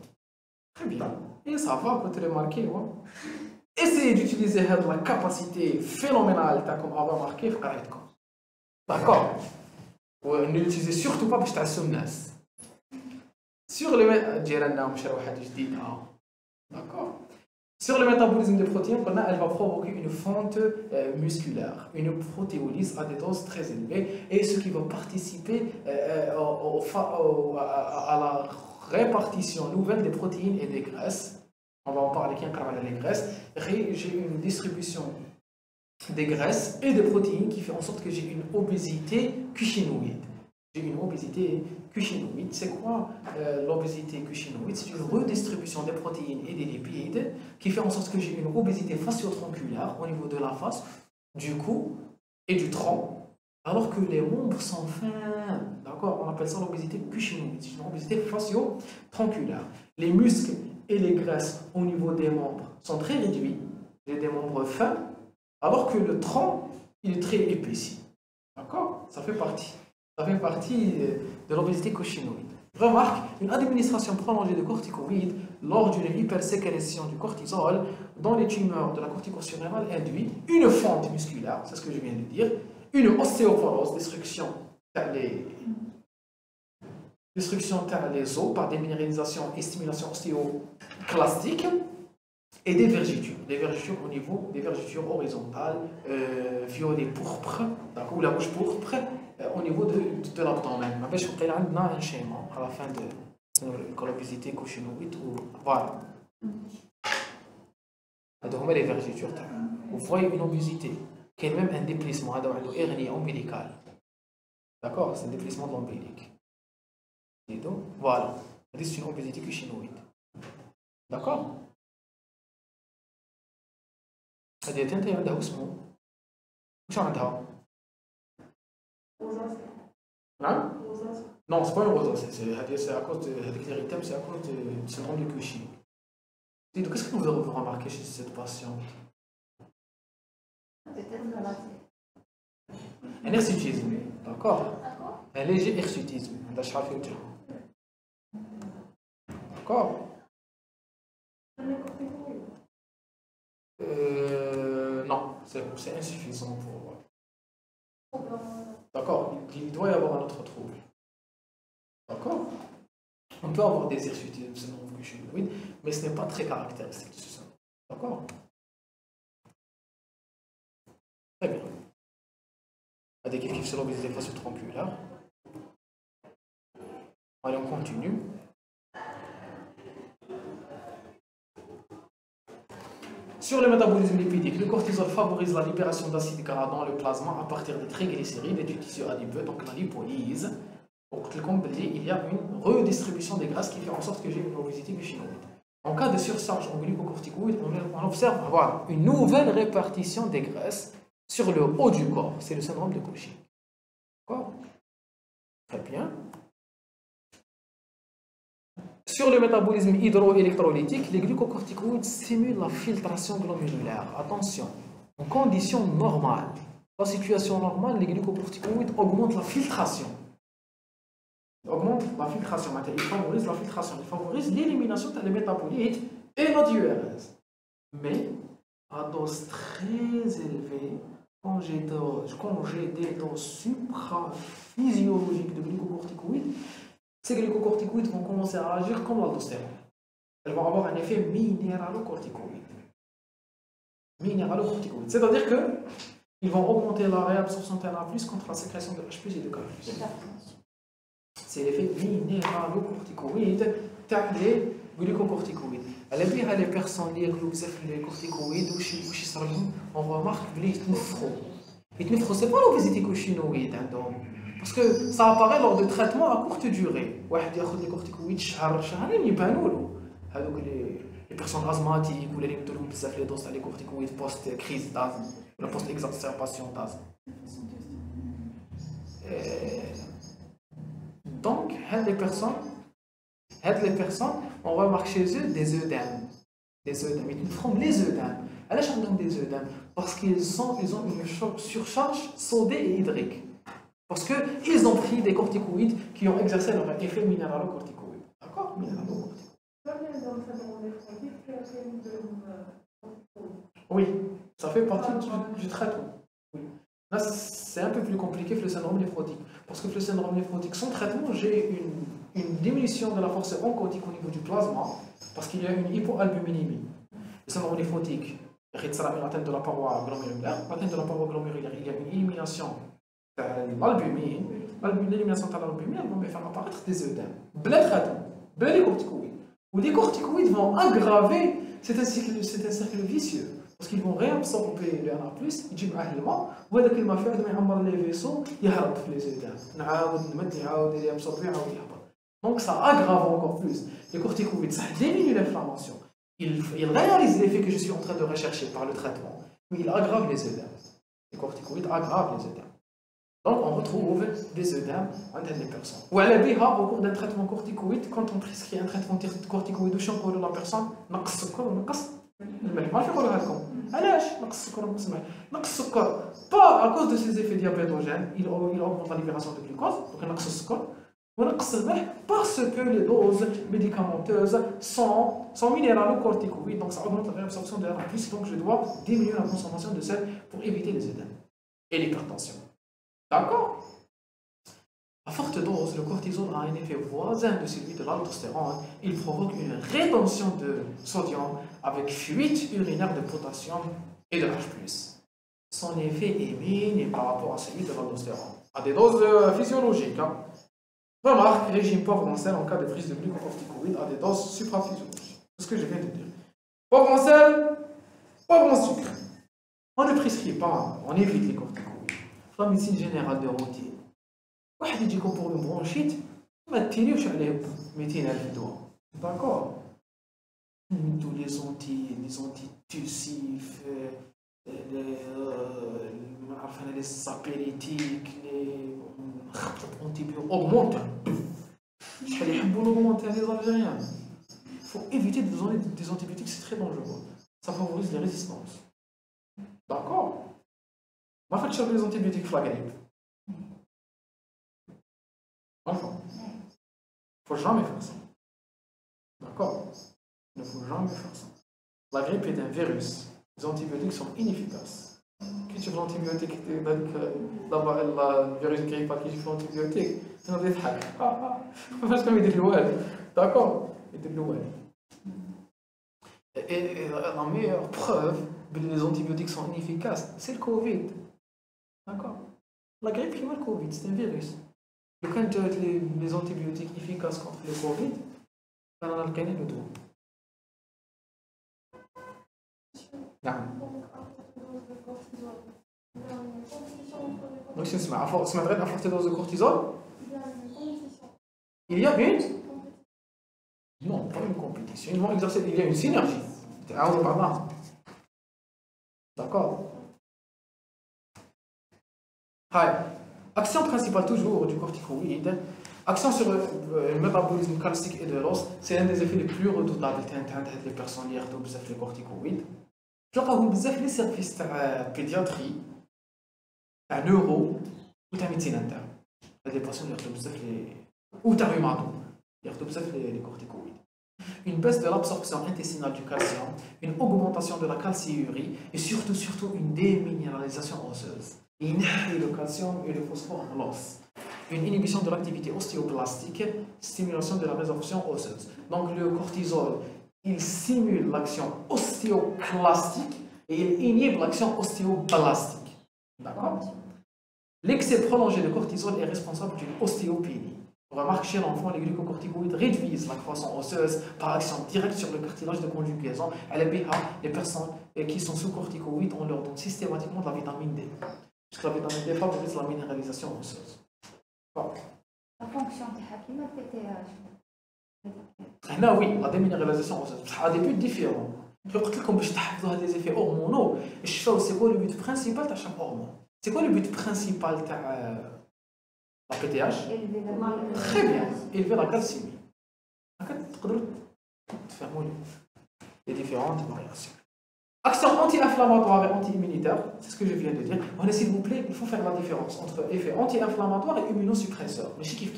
Très bien. Et ça va, vous pouvez remarquer. Ouais. Essayez d'utiliser la capacité phénoménale comme avant marqué. D'accord? Ne l'utilisez surtout pas pour que sur le d'accord? Sur le métabolisme des protéines, elle va provoquer une fonte musculaire, une protéolyse à des doses très élevées, et ce qui va participer à la répartition nouvelle des protéines et des graisses. On va en parler qui encadre les graisses. J'ai une distribution des graisses et des protéines qui fait en sorte que j'ai une obésité cushinoïde. J'ai une obésité cushinoïde. C'est quoi l'obésité cushinoïde? C'est une redistribution des protéines et des lipides qui fait en sorte que j'ai une obésité facio-tronculaire au niveau de la face, du cou et du tronc, alors que les membres sont fins. D'accord? On appelle ça l'obésité cushinoïde. C'est une obésité facio-tronculaire. Les muscles et les graisses au niveau des membres sont très réduits. J'ai des membres fins, alors que le tronc, il est très épaissi. D'accord? Ça fait partie de l'obésité cushinoïde. Remarque, une administration prolongée de corticoïdes lors d'une hypersécrétion du cortisol dans les tumeurs de la cortico-surrénale induit une fonte musculaire, c'est ce que je viens de dire, une ostéoporose, destruction vers les os par déminéralisation et stimulation ostéoclastique, et des vergitures au niveau des vergitures horizontales, violet pourpre, ou la rouge pourpre, au niveau de l'abdomen. Je vais vous donner un schéma à la fin de l'obésité cushinoïde. Voilà. Donc, les vergitures. Vous voyez une obésité qui est même un déplissement, une hernie ombilicale. D'accord? C'est un déplissement de l'ombilique. Et donc, voilà. C'est une obésité cushinoïde. D'accord? هذه تنتهي عندها اسمه وش عندها؟ نعم؟ Non, c'est pas une rosacée, c'est à cause de l'érythème, c'est à cause du syndrome de Cushing. Et donc, qu'est-ce que vous avez remarqué chez cette patiente? Un hirsutisme, d'accord? Un léger hirsutisme, d'accord? Non, c'est insuffisant pour... D'accord, il doit y avoir un autre trouble. D'accord? On peut avoir des hirsutismes, syndrome cushinoïde, mais ce n'est pas très caractéristique de ce syndrome. D'accord? Très bien. Des kiff sur l'obésité facio-tronculaire. Allez, on continue. Sur le métabolisme lipidique, le cortisol favorise la libération d'acides gras dans le plasma à partir des triglycérides et du tissu adipeux, donc la lipolyse. Donc, comme je dis, il y a une redistribution des graisses qui fait en sorte que j'ai une obésité cushinoïde. En cas de surcharge en glucocorticoïdes, on observe une nouvelle répartition des graisses sur le haut du corps. C'est le syndrome de Cushing. D'accord? Très bien. Sur le métabolisme hydroélectrolytique, les glucocorticoïdes stimulent la filtration glomérulaire. Attention, en conditions normales, la situation normale, les glucocorticoïdes augmentent la filtration. augmente la filtration. Il favorise la filtration, il favorise l'élimination des métabolites et notre URS. Mais à dose très élevée, quand j'ai des doses supraphysiologiques de glucocorticoïdes, ces glucocorticoïdes vont commencer à agir comme l'aldostérone. Elles vont avoir un effet minéralocorticoïde. C'est-à-dire qu'ils vont augmenter la réabsorption TNA+, contre la sécrétion de H+, et de K+. C'est l'effet minéralocorticoïde, les glucocorticoïdes. Les personnes qui ont les corticoïdes, on remarque qu'ils c'est pas l'obésité cochinoïde. Parce que ça apparaît lors de traitements à courte durée. واحد ياخذ les corticoïdes شهرين يبانوا له. هذوك les personnes asthmatiques ou les qui ont بزاف les doses de corticoïdes post crise d'asthme ou post exacerbation d'asthme. Donc, les personnes, on remarque chez eux des œdèmes. Ils forment les œdèmes. Pourquoi ils ont des œdèmes? Parce qu'ils ont une surcharge sodée et hydrique. Parce qu'ils ont pris des corticoïdes qui ont exercé leur effet minéralocorticoïde. D'accord? Oui, ça fait partie du traitement. Oui. Là, c'est un peu plus compliqué que le syndrome néphrotique. Parce que le syndrome néphrotique, sans traitement, j'ai une diminution de la force oncotique au niveau du plasma, parce qu'il y a une hypoalbuminémie. Le syndrome néphrotique, il y a une atteinte de la paroi glomérulaire. L'atteinte de la paroi glomérulaire, il y a une élimination de l'albumine. L'élimination de l'albumine, elle va me faire apparaître des œdèmes. Bel traitement, bel corticoïdes. Ou les corticoïdes vont aggraver, c'est un cercle vicieux. Parce qu'ils vont réabsorber le NA+, يجيب أهلما وهذاك المفعول ما يعمر les vaisseaux يهرب في les œdèmes. نعاود نمد يعاود يابسوربي يعاود يهبط. Donc ça aggrave encore plus. Les corticoïdes, ça diminue l'inflammation. Il réalise l'effet que je suis en train de rechercher par le traitement, mais il aggrave les œdèmes. Les corticoïdes aggravent les œdèmes. Donc on retrouve des œdèmes en des personnes. Ou à la BIHA, au cours d'un traitement corticoïde, quand on prescrit un traitement corticoïde, où on la personne, نقص السكر ونقص الملح. ما نقولوا لكم علاش نقص السكر ونقص الملح. نقص السكر pas à cause de ses effets diabétogènes, il augmente la libération de glucose, donc نقص السكر. ونقص الملح parce que les doses médicamenteuses sont minéralocorticoïdes, donc ça augmente la réabsorption de NA+, donc je dois diminuer la consommation de sel pour éviter les œdèmes et l'hypertension. D'accord? À forte dose, le cortisol a un effet voisin de celui de l'aldostérone. Il provoque une rétention de sodium avec fuite urinaire de potassium et de H+. Son effet est minime par rapport à celui de l'aldostérone. À des doses physiologiques. Remarque, régime pauvre en sel en cas de prise de glucocorticoïdes à des doses supraphysiologiques. C'est ce que je viens de dire. Pauvre en sel, pauvre en sucre. On ne prescrit pas, on évite les corticoïdes. La médecine générale de routine. واحد يجيكم pour une bronchite ما تيريوش عليه 200,000 دواء. D'accord? Tous les antitussifs, les apéritifs, les antibiotiques augmentent. شحال يحبوا augmenter les Algériens. Il faut éviter de donner des antibiotiques, c'est très dangereux. Ça favorise les résistances. D'accord? ما فاتش les antibiotiques في la grippe. Enfin, il ne faut jamais faire ça. D'accord? Il ne faut jamais faire ça. La grippe est un virus. Les antibiotiques sont inefficaces. Quand tu prends l'antibiotique, d'abord le virus grippal qui fait l'antibiotique, c'est un détail. Parce qu'il y a des lois. D'accord? Il y a des lois. Et la meilleure preuve que les antibiotiques sont inefficaces, c'est le Covid. D'accord? La grippe, c'est le Covid, c'est un virus. Quand tu as les antibiotiques efficaces contre le Covid, on a le dos. Donc, si on a une forte dose de cortisol, il y a une. Non, pas une compétition. Il y a une synergie. D'accord? Action principale toujours du corticoïde, action sur le métabolisme calcique et de l'os, c'est un des effets les plus redoutables des personnes qui ont les corticoïdes. تلقاوهم بزاف لي سيرفيس تاع بيدياتري تاع نورو و تاع ميديسين انترن. هاد لي باسيون ياخذوا بزاف لي ou تريماتو ياخذوا بزاف les corticoïdes. Une baisse de l'absorption intestinale du calcium, une augmentation de la calciurie et surtout une déminéralisation osseuse. Il inhibe le calcium et le phosphore en l'os. Une inhibition de l'activité ostéoblastique, stimulation de la résorption osseuse. Donc le cortisol, il stimule l'action ostéoclastique et il inhibe l'action ostéoblastique. D'accord? L'excès prolongé de cortisol est responsable d'une ostéopénie. On remarque que chez l'enfant, les glucocorticoïdes réduisent la croissance osseuse par action directe sur le cartilage de conjugaison. Les personnes qui sont sous corticoïdes, on leur donne systématiquement de la vitamine D. Parce que la vitamine D favorise la minéralisation osseuse. Bon. La fonction de Hakima, PTH. Oui, la déminéralisation osseuse. Ça a des buts différents. Je vais vous dire que des effets hormonaux. C'est quoi le but principal de chaque hormone? C'est quoi le but principal de la PTH? Très bien, élever la calcémie. Les différentes variations. Action anti-inflammatoire et anti-immunitaire, c'est ce que je viens de dire. Mais s'il vous plaît, il faut faire la différence entre effet anti-inflammatoire et immunosuppresseur. Mais c'est kiff.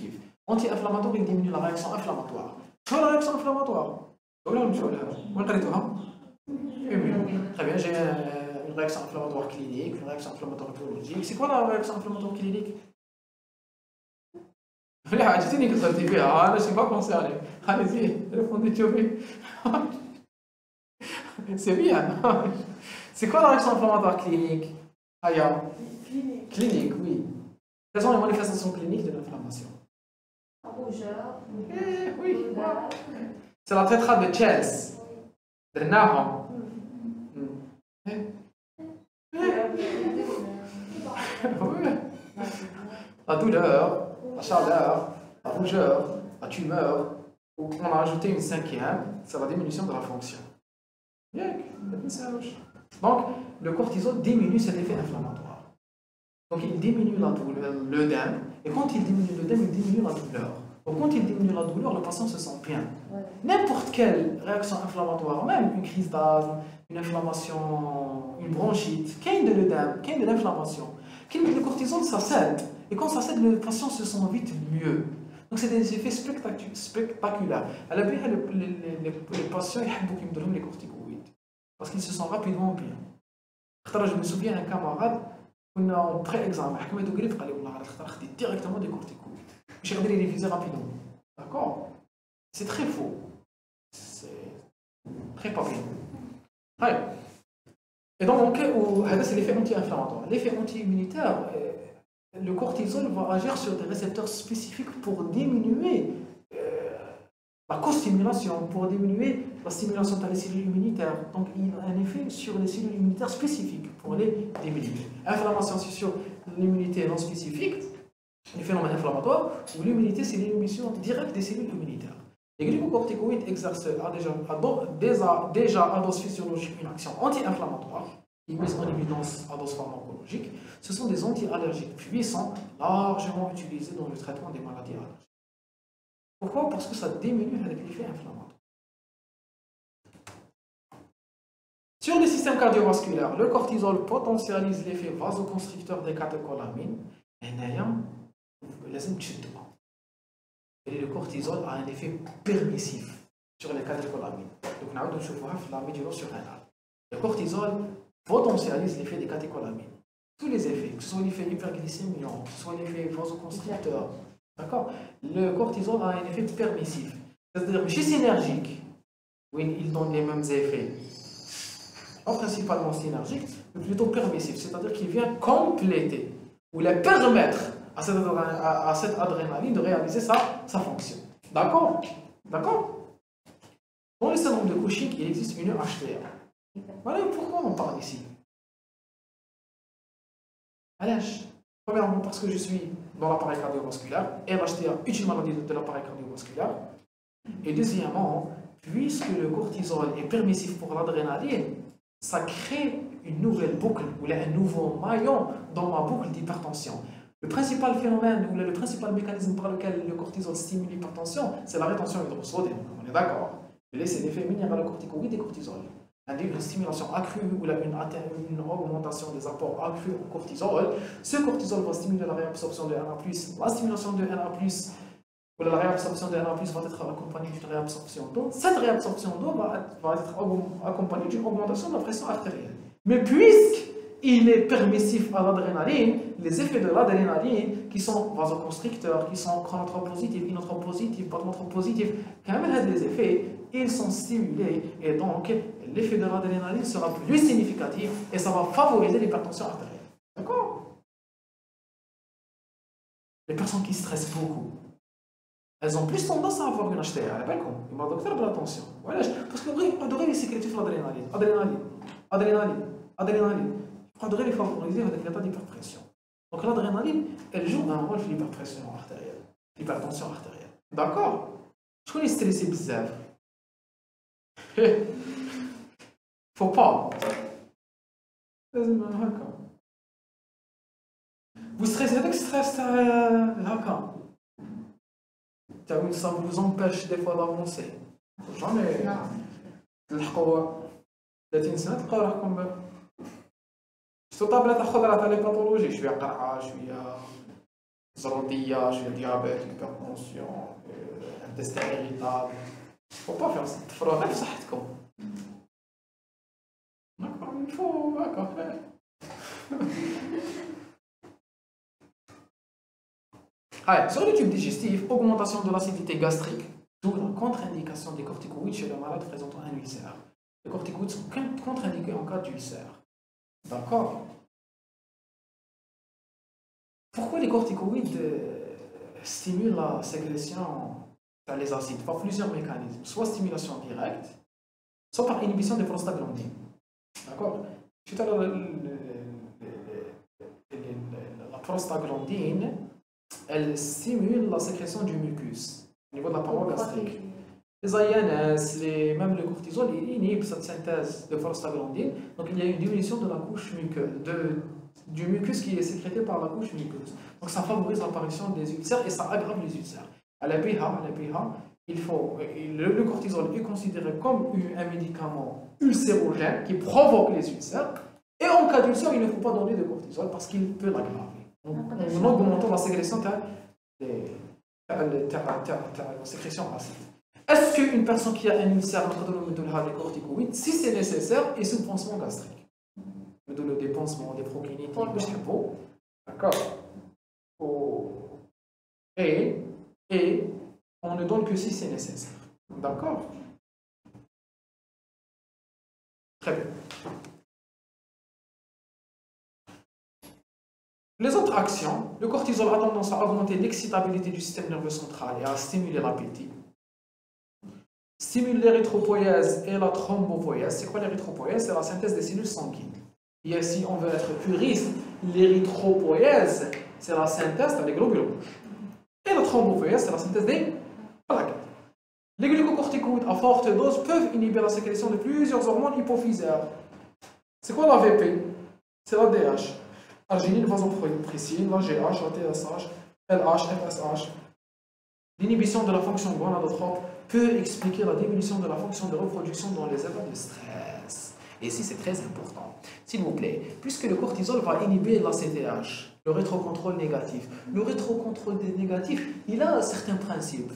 Anti-inflammatoire, il diminue la réaction inflammatoire. Quelle la réaction inflammatoire? Très bien, j'ai une réaction inflammatoire clinique, une réaction inflammatoire biologique. C'est quoi la réaction inflammatoire clinique? لا عجبتني كثرتي فيها انا شي با كونسيرني allez-y répondez Thierry. C'est bien. C'est quoi la réaction inflammatoire clinique? Aya. Clinique, oui. Quelles sont les manifestations cliniques de l'inflammation? Rougeur. Oui. C'est la tétrade de Chess. De Nahum. La douleur, la chaleur, la rougeur, la tumeur. On a ajouté une cinquième, c'est la diminution de la fonction. Donc, le cortisol diminue cet effet inflammatoire. Donc, il diminue l'œdème, et quand il diminue l'œdème, il diminue la douleur. Donc, quand il diminue la douleur, le patient se sent bien. N'importe quelle réaction inflammatoire, même une crise d'asthme, une inflammation, une bronchite, qu'il y ait de l'œdème, qu'il y ait de l'inflammation, le cortisol, ça cède. Et quand ça cède, le patient se sent vite mieux. Donc, c'est des effets spectaculaires. Alors, les patients, ils aiment les corticoïdes. Parce qu'ils se sentent rapidement bien. Je me souviens d'un camarade, on a en pré-examen, il a directement des corticoïdes. J'ai regardé les réviser rapidement. D'accord? C'est très faux. C'est très pas bien. Et donc, c'est l'effet anti-inflammatoire. L'effet anti-immunitaire, le cortisol va agir sur des récepteurs spécifiques pour diminuer la co-stimulation, pour diminuer la stimulation dans les cellules immunitaires. Donc, il a un effet sur les cellules immunitaires spécifiques pour les diminuer. Inflammation, c'est sur l'immunité non spécifique, les phénomènes inflammatoires, ou l'immunité, c'est l'inhibition directe des cellules immunitaires. Les glucocorticoïdes exercent déjà à dose physiologique une action anti-inflammatoire, qui mise en évidence à dose pharmacologique. Ce sont des anti-allergiques puissants, largement utilisés dans le traitement des maladies allergiques. Pourquoi? Parce que ça diminue avec l'effet inflammatoire. Sur le système cardiovasculaire, le cortisol potentialise l'effet vasoconstricteur des catécholamines. Et le cortisol a un effet permissif sur les catécholamines. Donc, on a la médulo-surrénale. Le cortisol potentialise l'effet des catécholamines. Tous les effets, que ce soit l'effet hyperglycémiant, que ce soit l'effet vasoconstricteur. D'accord? Le cortisol a un effet permissif. C'est-à-dire que chez synergique, oui, il donne les mêmes effets. Pas principalement synergique, mais plutôt permissif. C'est-à-dire qu'il vient compléter ou la permettre à cette adrénaline de réaliser sa fonction. D'accord? D'accord? Dans le syndrome de Cushing, il existe une HTA. Voilà pourquoi on parle ici. Allège. Premièrement, parce que je suis dans l'appareil cardiovasculaire, et l'HTA est une maladie de l'appareil cardiovasculaire. Et deuxièmement, puisque le cortisol est permissif pour l'adrénaline, ça crée une nouvelle boucle, ou un nouveau maillon dans ma boucle d'hypertension. Le principal phénomène, ou le principal mécanisme par lequel le cortisol stimule l'hypertension, c'est la rétention hydrosodienne. On est d'accord? C'est l'effet minéralocorticoïde et cortisol. Une stimulation accrue ou une augmentation des apports accrus au cortisol. Ce cortisol va stimuler la réabsorption de Na+. La stimulation de Na+, Ou la réabsorption de Na+ va être accompagnée d'une réabsorption d'eau. Cette réabsorption d'eau va être accompagnée d'une augmentation de la pression artérielle. Mais puisqu'il est permissif à l'adrénaline, les effets de l'adrénaline, qui sont vasoconstricteurs, qui sont chronotropositifs, inotropositifs, patotropositifs, quand même les effets, ils sont stimulés et donc l'effet de l'adrénaline sera plus significatif et ça va favoriser l'hypertension artérielle. D'accord? Les personnes qui stressent beaucoup, elles ont plus tendance à avoir une HTA. على بالكم يما دكتور بلا attention. وعلاش؟ باسكو يبقى غير يسكريتي في l'adrénaline. يبقى غير يفافوريزي هذاك l'état d'hyperpression. Donc l'adrénaline, elle joue un rôle في l'hyperpression artérielle, l'hypertension artérielle. D'accord? شكون يستريسي بزاف؟ Faut pas. لازم هكا. Vous stressez هذاك الستريس تاع هكا. Ça vous empêche des fois d'avancer. Jamais. تلحقوا 30 سنة تلقاو روحكم شتو طابلة خضرا تاع لي باثولوجي شوية قرعة شوية زرودية شوية ديابيت هيبرتونسيون انتستين إيريتابل. Faut pas faire ça. تفرغوا غير في صحتكم. Il faut هكا. Allez, sur le tube digestif, augmentation de l'acidité gastrique, d'où la contre-indication des corticoïdes chez le malade présentant un ulcère. Les corticoïdes sont contre-indiqués en cas d'ulcère. D'accord? Pourquoi les corticoïdes stimulent la sécrétion des acides? Par plusieurs mécanismes, soit stimulation directe, soit par inhibition des prostaglandines. D'accord? Tout à l'heure, la prostaglandine, elle stimule la sécrétion du mucus au niveau de la paroi gastrique. Les INS, même le cortisol, il inhibe cette synthèse de prostaglandine. Donc il y a une diminution de la couche muqueuse, du mucus qui est sécrété par la couche muqueuse. Donc ça favorise l'apparition des ulcères et ça aggrave les ulcères. À la PH, le cortisol est considéré comme un médicament ulcérogène qui provoque les ulcères. Et en cas d'ulcère, il ne faut pas donner de cortisol parce qu'il peut l'aggraver. En augmentant la sécrétion la sécrétion acide. Est-ce qu'une personne qui a un ulcère a des corticoïdes, si c'est nécessaire, et sous pansement gastrique? Des pansements, des prokinétiques, d'accord? Et on ne donne que si c'est nécessaire. D'accord? Très bien. Les autres actions, le cortisol a tendance à augmenter l'excitabilité du système nerveux central et à stimuler l'appétit. Stimule l'érythropoïèse et la thrombopoïèse. C'est quoi l'érythropoïèse? C'est la synthèse des cellules sanguines. Et si on veut être puriste, l'érythropoïèse, c'est la synthèse des globules rouges. Et la thrombopoïèse, c'est la synthèse des plaquettes. Les glucocorticoïdes à forte dose peuvent inhiber la sécrétion de plusieurs hormones hypophysaires. C'est quoi la VP? C'est la DH. Arginine, vasopressine, la GH, la TSH, LH, FSH. L'inhibition de la fonction gonadotrope peut expliquer la diminution de la fonction de reproduction dans les états de stress. Et ici, c'est très important. S'il vous plaît, puisque le cortisol va inhiber la CTH, le rétrocontrôle négatif. Le rétrocontrôle négatif, il a certains principes.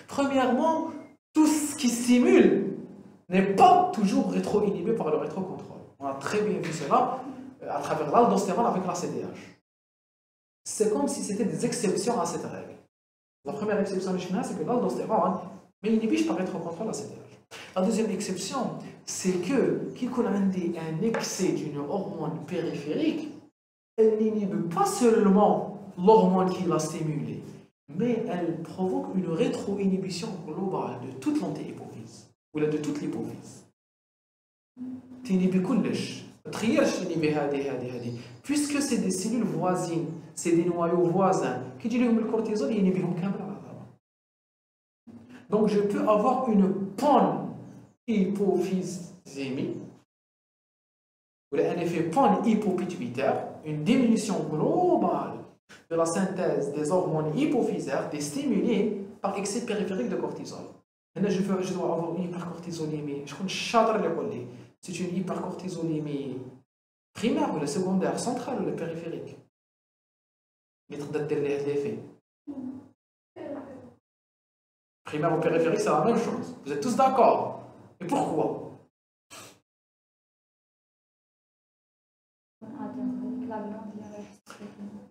Premièrement, tout ce qui stimule n'est pas toujours rétro-inhibé par le rétrocontrôle. On a très bien vu cela à travers l'aldostérone avec la CDH. C'est comme si c'était des exceptions à cette règle. La première exception, c'est que l'aldostérone inhibe par rétrocontrôle la CDH. La deuxième exception, c'est que qu'il y ait un excès d'une hormone périphérique, elle n'inhibe pas seulement l'hormone qui l'a stimulée, mais elle provoque une rétro-inhibition globale de toute l'antéhypophyse, ou de toute l'hypophyse. Puisque c'est des cellules voisines, c'est des noyaux voisins, qui disent que le cortisol il inhibe donc je peux avoir une panhypophysémie, ou un effet panhypopituitaire, une diminution globale de la synthèse des hormones hypophysaires, des stimulés par excès périphérique de cortisol. Là, je dois avoir une hypercortisolémie. C'est une hypercortisolémie primaire ou secondaire, centrale ou périphérique. Mais tu as l'effet. Primaire ou périphérique, c'est la même chose. Vous êtes tous d'accord? Et pourquoi?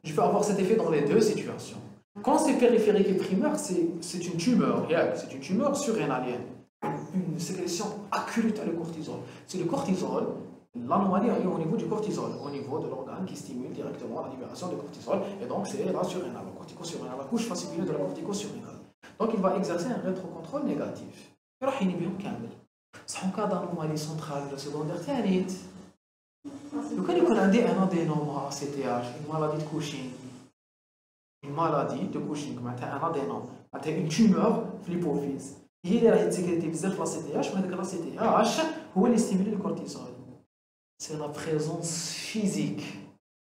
Je peux avoir cet effet dans les deux situations. Quand c'est périphérique et primaire, c'est une tumeur, c'est une tumeur surrénalienne. Une sécrétion accrue à le cortisol. C'est le cortisol, l'anomalie est au niveau du cortisol, au niveau de l'organe qui stimule directement la libération du cortisol, et donc c'est la surrénale, la corticosurrénale, la couche fasciculée de la corticosurrénale. Donc il va exercer un rétrocontrôle négatif. يروح ينبيهم كامل. صح en cas d'anomalie centrale secondaire ثانيت. لو كان يكون عندي un adénome ACTH, une maladie de Cushing, une maladie de Cushing, معناتها un adénome, معناتها une tumeur في l'hypophyse. هي اللي راح تسكريتي بزاف لا سي تي اش وهذاك لا سي تي اش هو اللي ستيمولي الكورتيزول. سي لا بريزونس فيزيك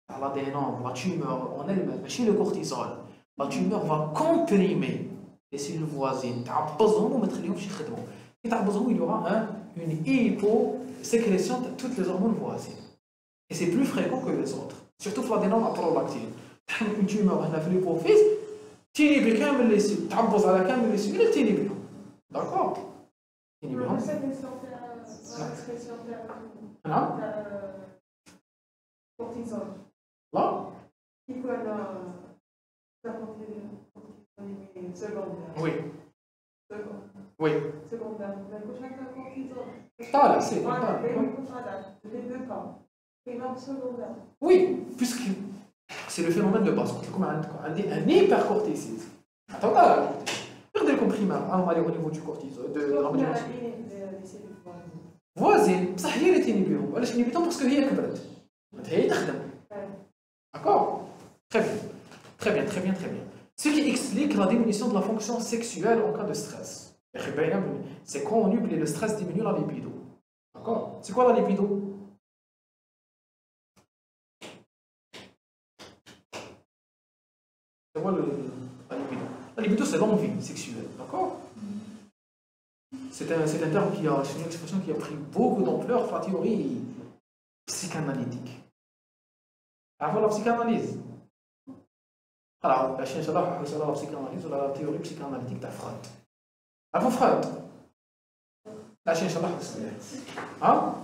تاع l'adénome, la tumeur en elle-même, ماشي le cortisol. La tumeur va comprimer les cellules voisines, تعبزهم وما تخليهمش يخدموا. كي تعبزهم il y aura une hyposécrétion de toutes les hormones voisines. Et c'est plus fréquent que les autres. Surtout pour l'adénome à prolactine. Une tumeur هنا في l'hypophyse تينيبي كامل لي سيل، تعبز على كامل لي سيل تينيبيهم. D'accord? Cortisol. Là? Oui. Oui. Secondaire. Ah là, c'est Les deux cas. Primaire, secondaire. Oui, puisque c'est le phénomène de base. Comme un hypercorticisme. Attends, regardez comme primaire, anomalie au niveau du cortisol, de la modulation. Voisine, بصح هي اللي تينيبيهم، علاش تينيبيهم؟ باسكو هي كبرت. هي تخدم. D'accord? Très bien. Très bien, très bien, très bien. Ce qui explique la diminution de la fonction sexuelle en cas de stress. C'est quand on oublie le stress diminue la libido. D'accord? C'est quoi la libido? C'est quoi la libido? La libido, c'est l'envie sexuelle. D'accord? C'est un terme qui a, c'est une expression qui a pris beaucoup d'ampleur pour la théorie psychanalytique. Avant la psychanalyse. Alors, la chaîne Salah, la psychanalyse ou la théorie psychanalytique de Freud. Avant Freud. La chaîne Salah, hein?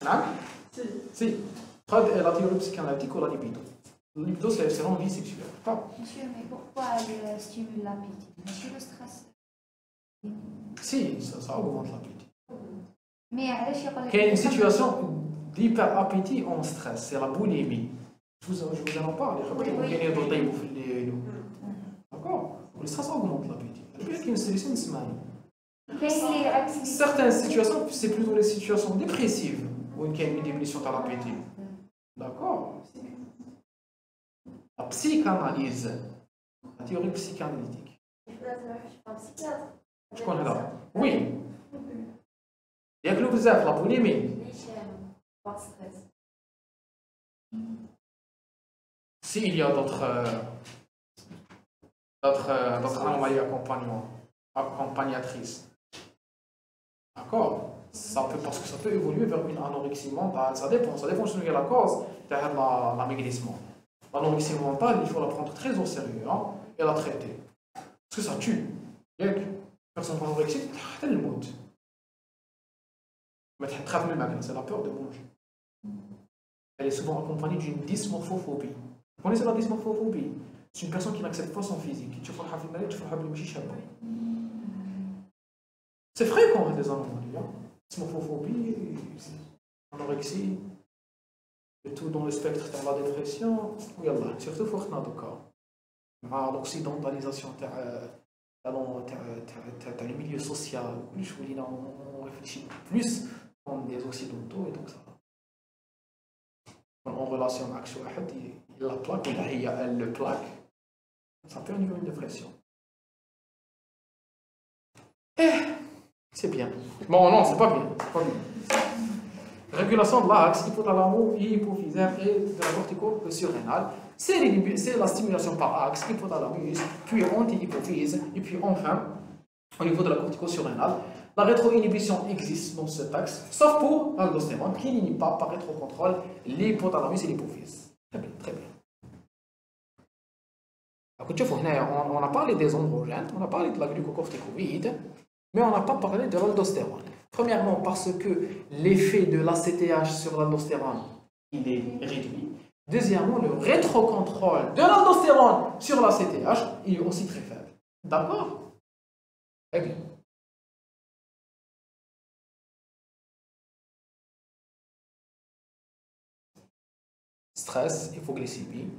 Non? Si. Freud est la théorie psychanalytique ou la libido. La libido, c'est l'envie sexuelle. Monsieur, mais pourquoi elle stimule l'appétit? Monsieur, le stress. Si, ça augmente l'appétit. Mais il y a une situation d'hyperappétit en stress, c'est la boulimie. Je vous en parle, d'accord? Le stress augmente l'appétit. Certaines situations, c'est plutôt les situations dépressives où il y a une diminution de l'appétit. D'accord? La psychanalyse, la théorie psychanalytique. شكون هذا؟ Oui. ياكلوا بزاف لا بوليمي. S'il y a d'autres anomalies accompagnatrices. D'accord? Ça peut, parce que ça peut évoluer vers une anorexie mentale. Ça dépend de la cause de l'amaigrissement. L'anorexie mentale, il faut la prendre très au sérieux et la traiter. Parce que ça tue. Personne anorexique, c'est le mot. Mais c'est la peur de manger. Elle est souvent accompagnée d'une dysmorphophobie. Vous connaissez la dysmorphophobie? C'est une personne qui n'accepte pas son physique. C'est fréquent des anomalies. Dysmorphophobie, anorexie, et tout dans le spectre de la dépression. Surtout pour nous cas. L'occidentalisation dans le milieu social, on réfléchit plus comme des occidentaux et donc ça. En relation avec la plaque, elle le plaque, ça peut niveau une dépression. C'est bien. Bon, non, c'est pas bien. Régulation de l'axe hypothalamo-hypophysaire et de la cortico-surrénale. C'est la stimulation par axe, hypothalamus, puis anti-hypophyse, et puis enfin, au niveau de la cortico-surrénale, la rétroinhibition existe dans cet axe, sauf pour l'aldostérone qui n'inhibe pas par rétrocontrôle l'hypothalamus et l'hypophyse. Très bien, très bien. On a parlé des androgènes, on a parlé de la glucocorticoïde, mais on n'a pas parlé de l'aldostérone. Premièrement, parce que l'effet de l'ACTH sur l'aldostérone, il est réduit. Deuxièmement, le rétrocontrôle de l'aldostérone sur l'ACTH, il est aussi très faible. D'accord? Très bien. Stress, hypoglycémie,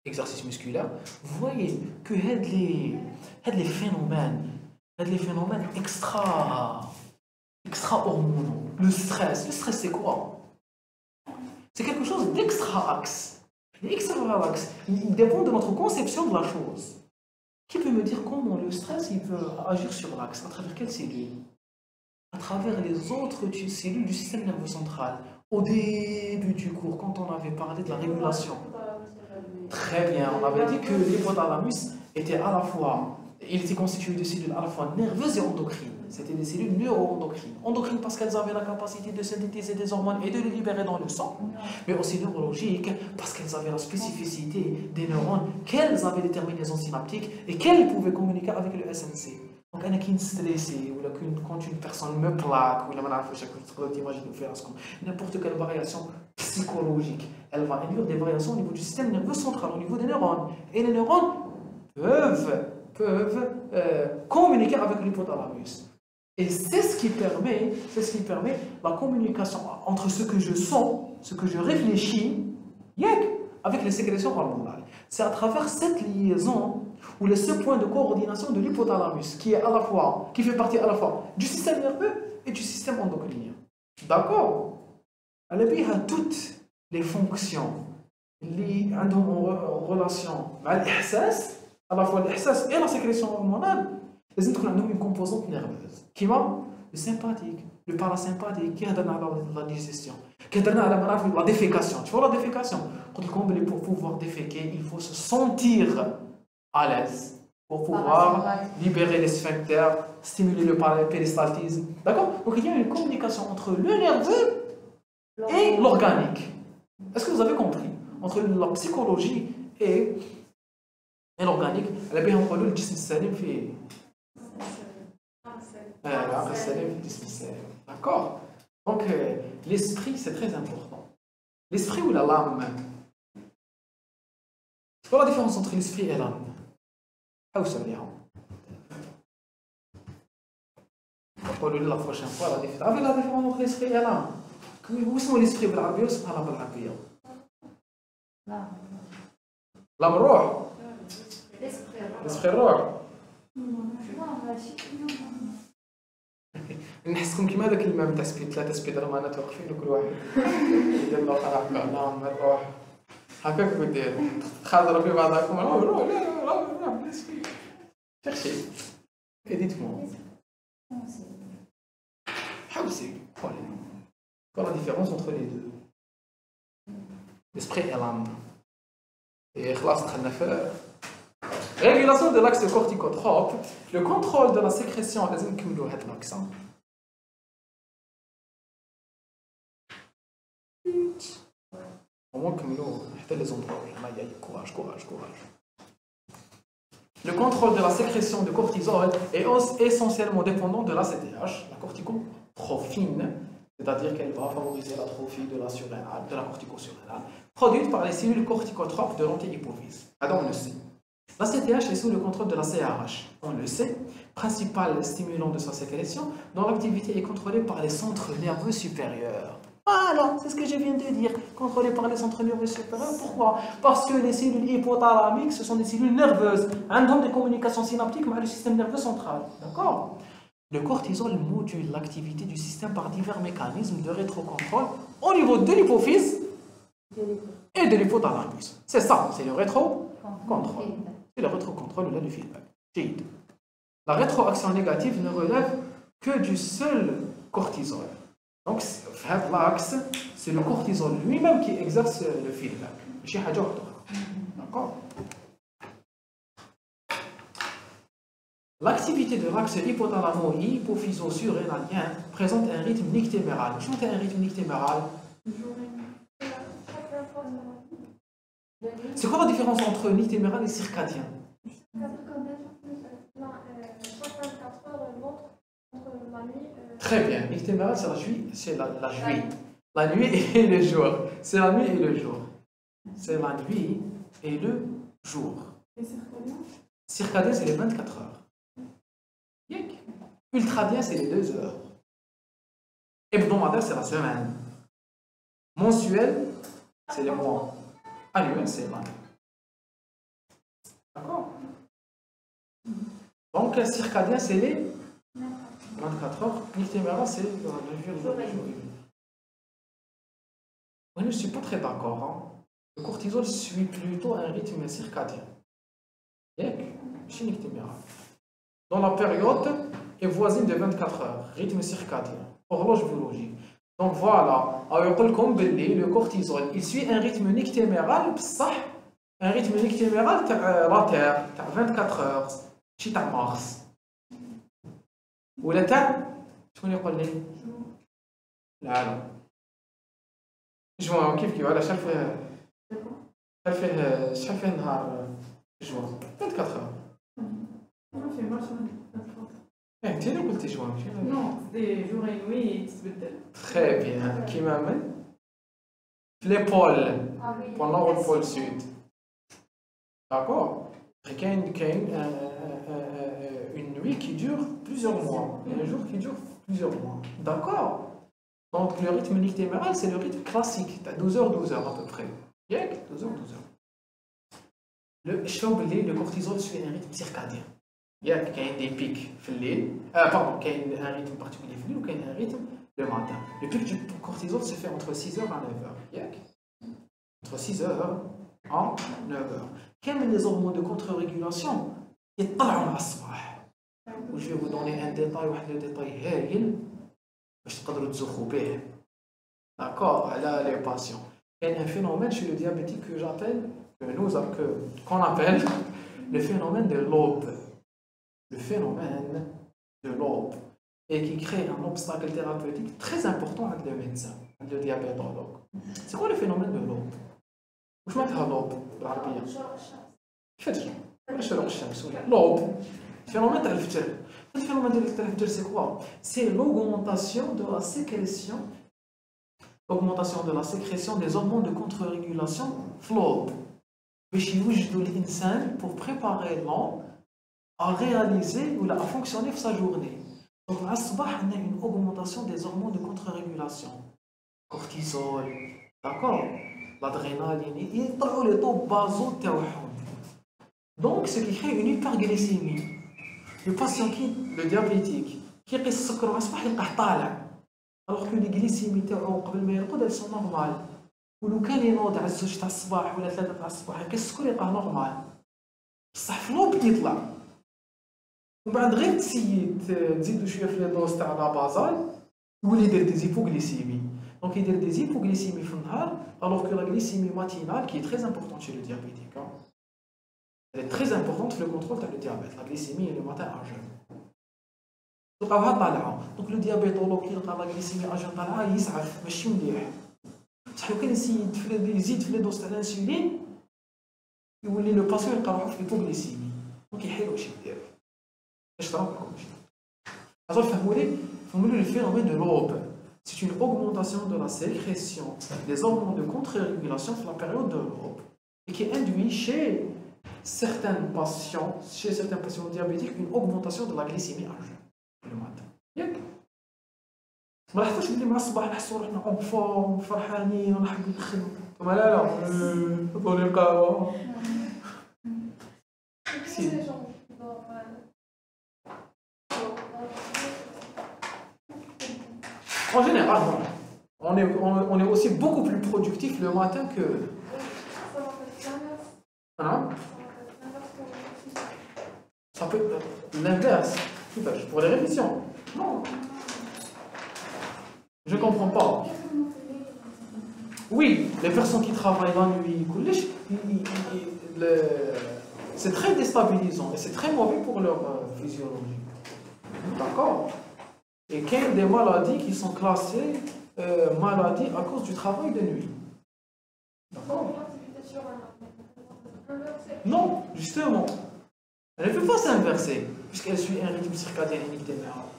exercice musculaire. Vous voyez que les phénomènes extra-hormonaux. Le stress c'est quoi? C'est quelque chose d'extra-axe. Les extra-axes, ils dépendent de notre conception de la chose. Qui peut me dire comment le stress il peut agir sur l'axe? À travers quelles cellules? À travers les autres cellules du système nerveux central. Au début du cours, quand on avait parlé de la régulation. Très bien, on avait dit que l'hypothalamus était à la fois, il était constitué de cellules à la fois nerveuses et endocrines. C'était des cellules neuro-endocrines. Endocrines parce qu'elles avaient la capacité de synthétiser des hormones et de les libérer dans le sang, mais aussi neurologiques parce qu'elles avaient la spécificité des neurones, qu'elles avaient des terminaisons synaptiques et qu'elles pouvaient communiquer avec le SNC. Donc, un qui est stressé, ou quand une personne me plaque, ou n'importe quelle variation psychologique, elle va induire des variations au niveau du système nerveux central, au niveau des neurones. Et les neurones peuvent communiquer avec l'hypothalamus. Et c'est ce qui permet la communication entre ce que je sens, ce que je réfléchis, avec les sécrétions hormonales. C'est à travers cette liaison ou ce point de coordination de l'hypothalamus qui fait partie à la fois du système nerveux et du système endocrinien. D'accord? Elle a toutes les fonctions liées en relation avec l'ihsas, à la fois l'ihsas et la sécrétion hormonale. Les autres ont une composante nerveuse qui va le sympathique, le parasympathique qui a donné la digestion, qui a donné la défécation. Tu vois la défécation? Pour pouvoir déféquer, il faut se sentir à l'aise pour pouvoir libérer les sphincters, stimuler le péristaltisme. D'accord? Donc il y a une communication entre le nerveux et l'organique. Est-ce que vous avez compris? Entre la psychologie et l'organique. Le jism salim fait. D'accord? Donc l'esprit c'est très important. L'esprit ou la l'âme? C'est quoi la différence entre l'esprit et l'âme? Où ça vient? On va la prochaine fois la différence. Avec la différence entre l'esprit et l'âme. Où sont l'esprit بالعربية واسمها l'âme بالعربية؟ l'âme روح. l'esprit روح. نحسكم كيما هذاك المام تاع ثلاثة سبيدرمانات واقفين وكل واحد يدير له هكا نعم الروح هكاك كدير تخاضروا في بعضكم روح لا cherchez et dites-moi حوسي quelle est la différence entre les deux l'esprit et l'âme et خلاص دخلنا في régulation de l'axe corticotrope, le contrôle de la sécrétion لازم نكملوا هذا l'axe. Au moins نكملوا حتى les endroits. Courage. Le contrôle de la sécrétion de cortisol est essentiellement dépendant de l'ACTH, la corticotrophine, c'est-à-dire qu'elle va favoriser l'atrophie de la surrénale, de la corticosurrénale, produite par les cellules corticotropes de l'antéhypophyse. Alors on le sait. La CTH est sous le contrôle de la CRH. On le sait, principal stimulant de sa sécrétion, dont l'activité est contrôlée par les centres nerveux supérieurs. Voilà, c'est ce que je viens de dire, contrôlé par les centres nerveux supérieurs. Pourquoi? Parce que les cellules hypothalamiques, ce sont des cellules nerveuses, ont des communications synaptiques avec le système nerveux central. D'accord? Le cortisol module l'activité du système par divers mécanismes de rétrocontrôle au niveau de l'hypophyse et de l'hypothalamus. C'est ça, c'est le rétrocontrôle. C'est le rétrocontrôle ou le feedback. La rétroaction négative ne relève que du seul cortisol. Donc, l'axe, c'est le cortisol lui-même qui exerce le feedback. D'accord? L'activité de l'axe hypothalamo-hypophyso-surrénalien présente un rythme nictéméral. Je montre un rythme nictéméral. C'est quoi la différence entre nictéméral et circadien? Très bien. L'ictéméral, c'est la nuit. La nuit et le jour. C'est la nuit et le jour. C'est la nuit et le jour. Et circadien? Circadien, c'est les 24 heures. Ultradien, c'est les 2 heures. Hebdomadaire, c'est la semaine. Mensuel, c'est les mois. Annuel, c'est l'année. D'accord? Donc, circadien, c'est les 24 heures. L'ictéméral, c'est le jour. Moi, je ne suis pas très d'accord. Hein. Le cortisol suit plutôt un rythme circadien. Chez l'ictéméral. Dans la période est voisine de 24 heures. Rythme circadien. Horloge biologique. Donc voilà. Comme le cortisol, il suit un rythme nictéméral, un rythme nictéméral la Terre, 24 heures. Chez Mars. Ou la Terre, شكون يقول لي؟ لا جوان كيف على شحال فيه نهار جوان 24 heures. ما في برشا. انت اللي قلتي جوان ماشي نو دي جور اي نوي تتبدل. تري بيان كيما من في لي بول بول نور والبول سود. داكور كاين une nuit qui dure plusieurs mois et un jour qui dure plusieurs mois. D'accord? Donc le rythme nictéméral, c'est le rythme classique, 12 heures à peu près. 12 heures. Le cortisol suit un rythme circadien. Il y a des pics pardon, il y a un rythme particulier ou il y a un rythme le matin. Le pic du cortisol se fait entre 6h à 9h. Entre 6h à 9h. Quels sont les hormones de contre-régulation? Ils طلعوا مع الصباح. Je vais vous donner un détail, le détail هايل باش تقدروا تزوخوا به. D'accord, là les patients. Il y a un phénomène chez le diabétique qu'on appelle le phénomène de l'aube. Le phénomène de l'aube. Et qui crée un obstacle thérapeutique très important avec le médecin, avec le diabétologue. C'est quoi le phénomène de l'aube? وش معناتها l'aube بالعربية؟ الفجر. شروق الشمس ولا l'aube. Phénomène تاع الفجر. Le phénomène de l'efter, c'est quoi? C'est l'augmentation de la sécrétion. L'augmentation de la sécrétion des hormones de contre-régulation FLOB. Pour préparer l'homme à réaliser ou à fonctionner sa journée. Donc, à ce moment, on a une augmentation des hormones de contre-régulation. Cortisol, d'accord? L'adrénaline, et tous les taux basaux. Donc, ce qui crée une hyperglycémie. Le patient le diabétique, qui est sucre au صباح يلقاه طالع. Alors que les glycémies تاعو قبل ما يرقد elles sont normales. ولو كان ينوض على 2 تاع الصباح ولا 3 تاع الصباح يلقى السكر يلقاه نورمال. بصح في لوب يطلع. ومن بعد غير تزيدوا شويه في الدوز تاع لا بازال يولي يدير دي زيبوغليسيمي. دونك يدير دي زيبوغليسيمي في النهار alors que la glycémie matinale qui est très importante chez le diabétique. Hein. Elle est très importante pour le contrôle du diabète, la glycémie le matin à jeun. Donc le diabétologue qui a la glycémie à jeun, il يسعف ماشي مليح. بصح لو كان يزيد في الدوز تاع الانسولين يولي لو باسيون يلقى روحو في الهيبوغليسيمي. دونك يحل واش يدير. باش تراكم alors فهموا لي le phénomène de l'aube. C'est une augmentation de la sécrétion des hormones de contre-régulation sur la période de l'aube et qui induit chez certains patients diabétiques une augmentation de la glycémie à jeun le matin. ما لاحظتوش بلي مع الصباح نحسوا روحنا اون فورم فرحانين ونحبوا نخدموا ثم لا عطوني القهوه En général, on est aussi beaucoup plus productif le matin que... Hein? Ça peut être l'inverse. Pour les révisions. Non. Je ne comprends pas. Oui, les personnes qui travaillent la nuit, c'est très déstabilisant et c'est très mauvais pour leur physiologie. D'accord? Et qu'il y a des maladies qui sont classées maladies à cause du travail de nuit. D'accord? Non, justement. Elle ne peut pas s'inverser, puisqu'elle suit un rythme circadien unique démarrage.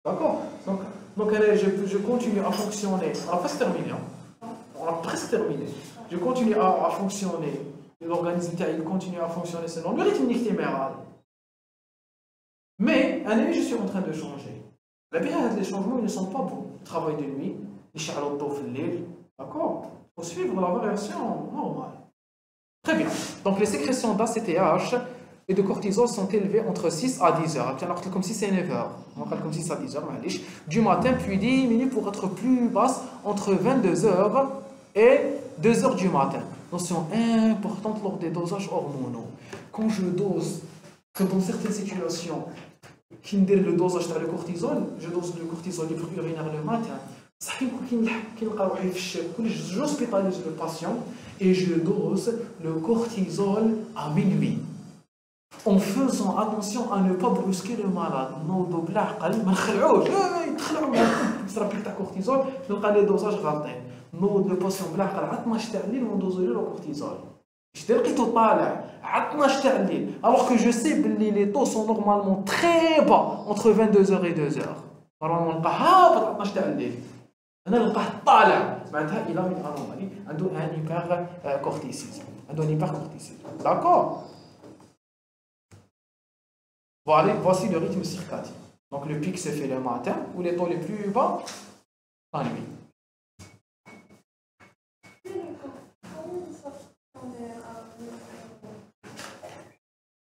D'accord? Donc je continue à fonctionner. On a presque terminé. Hein? On a presque terminé. Je continue à fonctionner. L'organisme il continue à fonctionner selon le rythme nictéméral. Mais, je suis en train de changer. Les changements ils ne sont pas bons. Le travail de nuit, les charlottes de l'île. D'accord? Il faut suivre la variation normale. Très bien. Donc les sécrétions d'ACTH et de cortisol sont élevées entre 6 à 10 heures. Alors, comme si c'est 9 heures. Comme 6 à 10 heures, du matin, puis 10 minutes pour être plus basse entre 22 heures et 2 heures du matin. Notion importante lors des dosages hormonaux. Quand je dose, dans certaines situations, qui me le dosage de cortisol, je dose le cortisol urinaire le matin. Ça fait que j'hospitalise le patient et je dose le cortisol à minuit. En faisant attention à ne pas brusquer le malade. نوضوا بالعقل ما نخلعوش يتخلعوا يصرى بك تاع كورتيزول نلقى لي دوزاج غالطين نوض لو باسيون بالعقل على 12 تاع الليل وندوزو له كورتيزول شتي لقيتو طالع على 12 تاع الليل alors que je sais بلي لي taux sont normalement très bas entre 22h et 2h normalement نلقى هابط على 12 تاع الليل انا نلقاه طالع معناتها الى من انومالي عنده ان هيبر كورتيسيزم عنده ان هيبر كورتيسيزم d'accord. Voici le rythme circadien. Donc le pic se fait le matin ou les taux les plus bas la nuit.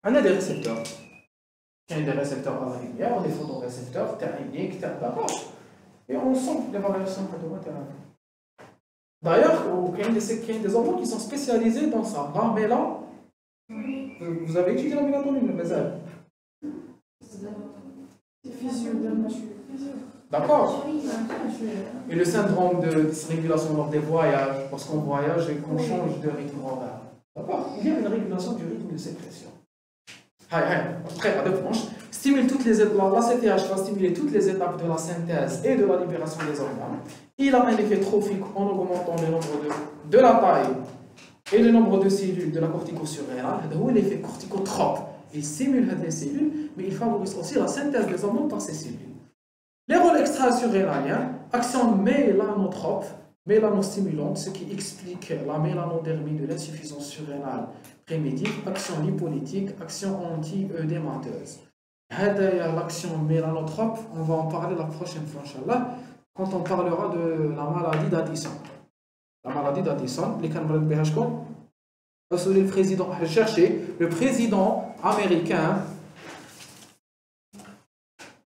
On a des récepteurs. Il y a des récepteurs à la lumière, des photorécepteurs, thermiques, d'accord. Et on sent les variations de la. D'ailleurs, il y a des hormones qui sont spécialisés dans ça. La méla, vous avez étudié la mélatonine, mais elle. D'accord. Et le syndrome de dysrégulation lors des voyages, parce qu'on voyage et qu'on change de rythme horaire. D'accord. Il y a une régulation du rythme de sécrétion. Après, à deux branches, stimule toutes les étapes. L'ACTH va stimuler toutes les étapes de la synthèse et de la libération des hormones. Il a un effet trophique en augmentant le nombre de la taille et le nombre de cellules de la cortico-surrénale. C'est l'effet corticotrope. Il stimule les cellules, mais il favorise aussi la synthèse des hormones par ces cellules. Les rôles extra-surrénaliens, action mélanotrope, mélanostimulante, ce qui explique la mélanodermie de l'insuffisance surrénale prémédique, action lipolytique, action anti-œdémateuse. L'action mélanotrope, on va en parler la prochaine fois, Inch'Allah, quand on parlera de la maladie d'Addison. La maladie d'Addison, les canaux de BHK. Le président, cherchez le président américain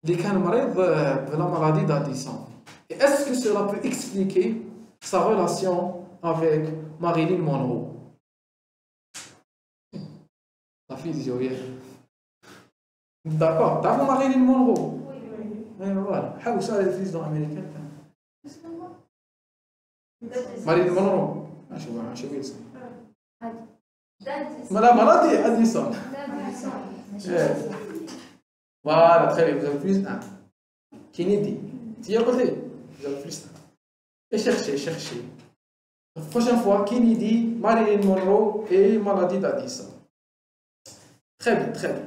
qui est malade de la maladie d'Addison. Et est-ce que cela peut expliquer sa relation avec Marilyn Monroe? La physio, d'accord. T'as vu Marilyn Monroe? Oui. Et voilà. How ça le président américain? Marilyn Monroe. Je vais dire. La maladie Addison. Voilà, très bien, vous avez plus un. Kennedy. Tu y as posé? Vous avez plus un. Et cherchez. La prochaine fois, Kennedy, Marilyn Monroe et maladie d'Addison. Très bien, très bien.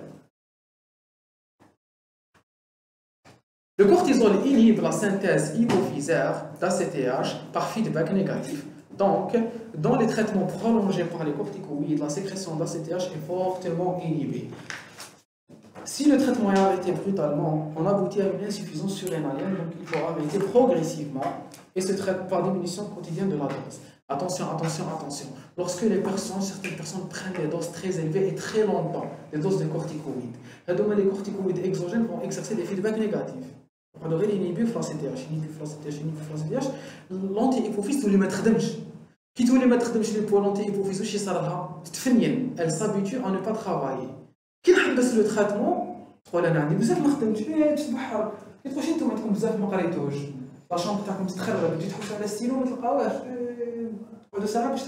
Le cortisol inhibe la synthèse hypophysaire d'ACTH par feedback négatif. Donc, dans les traitements prolongés par les corticoïdes, la sécrétion d'ACTH est fortement inhibée. Si le traitement est arrêté brutalement, on aboutit à une insuffisance surrénalienne, donc il faut arrêter progressivement et se traite par diminution quotidienne de la dose. Attention. Lorsque certaines personnes prennent des doses très élevées et très longtemps, des doses de corticoïdes, les corticoïdes exogènes vont exercer des feedbacks négatifs. On aurait l'inhibé l'ACTH, l'anti-hypophyse تولي ما تخدمش. كي تولي ما تخدمش لي بوا l'anti-hypophyse واش يصرى لها؟ تتفنين. Elle s'habitue à ne pas travailler. كي نحبس لو تريتمون تقول انا عندي بزاف ما خدمتش تبحر. كي تقولش نتوما عندكم بزاف ما قريتوش. لا شامب تاعكم تتخرب تجي تحوسوا على ستيلو ما تلقاوهاش. تقعدوا ساعه باش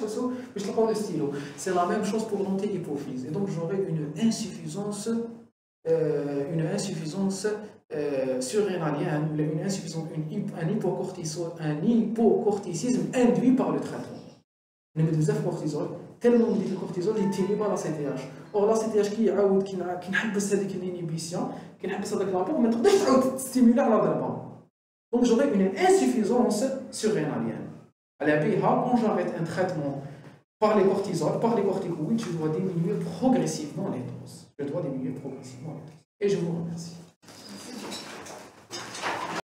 تلقاو لو ستيلو. C'est la même chose pour l'anti-hypophyse. Et donc j'aurai une insuffisance surrénalienne, un hypocorticisme induit par le traitement. On met bzaf cortisol, tellement on dit que le cortisol il n'inhibe pas la CTH. اور لا سي تي اش كي يعاود كي نحبس هذيك الانيبيسيون كي نحبس هذاك لابور ما تقدرش تعاود تستيمولي على ضربه دونك جوغي اون انسوفيزونس سورغيناليenne على بها quand j'arrête un traitement par les cortisols, par les corticoïdes, je dois diminuer progressivement les doses. Je dois diminuer progressivement les doses. Et je vous remercie.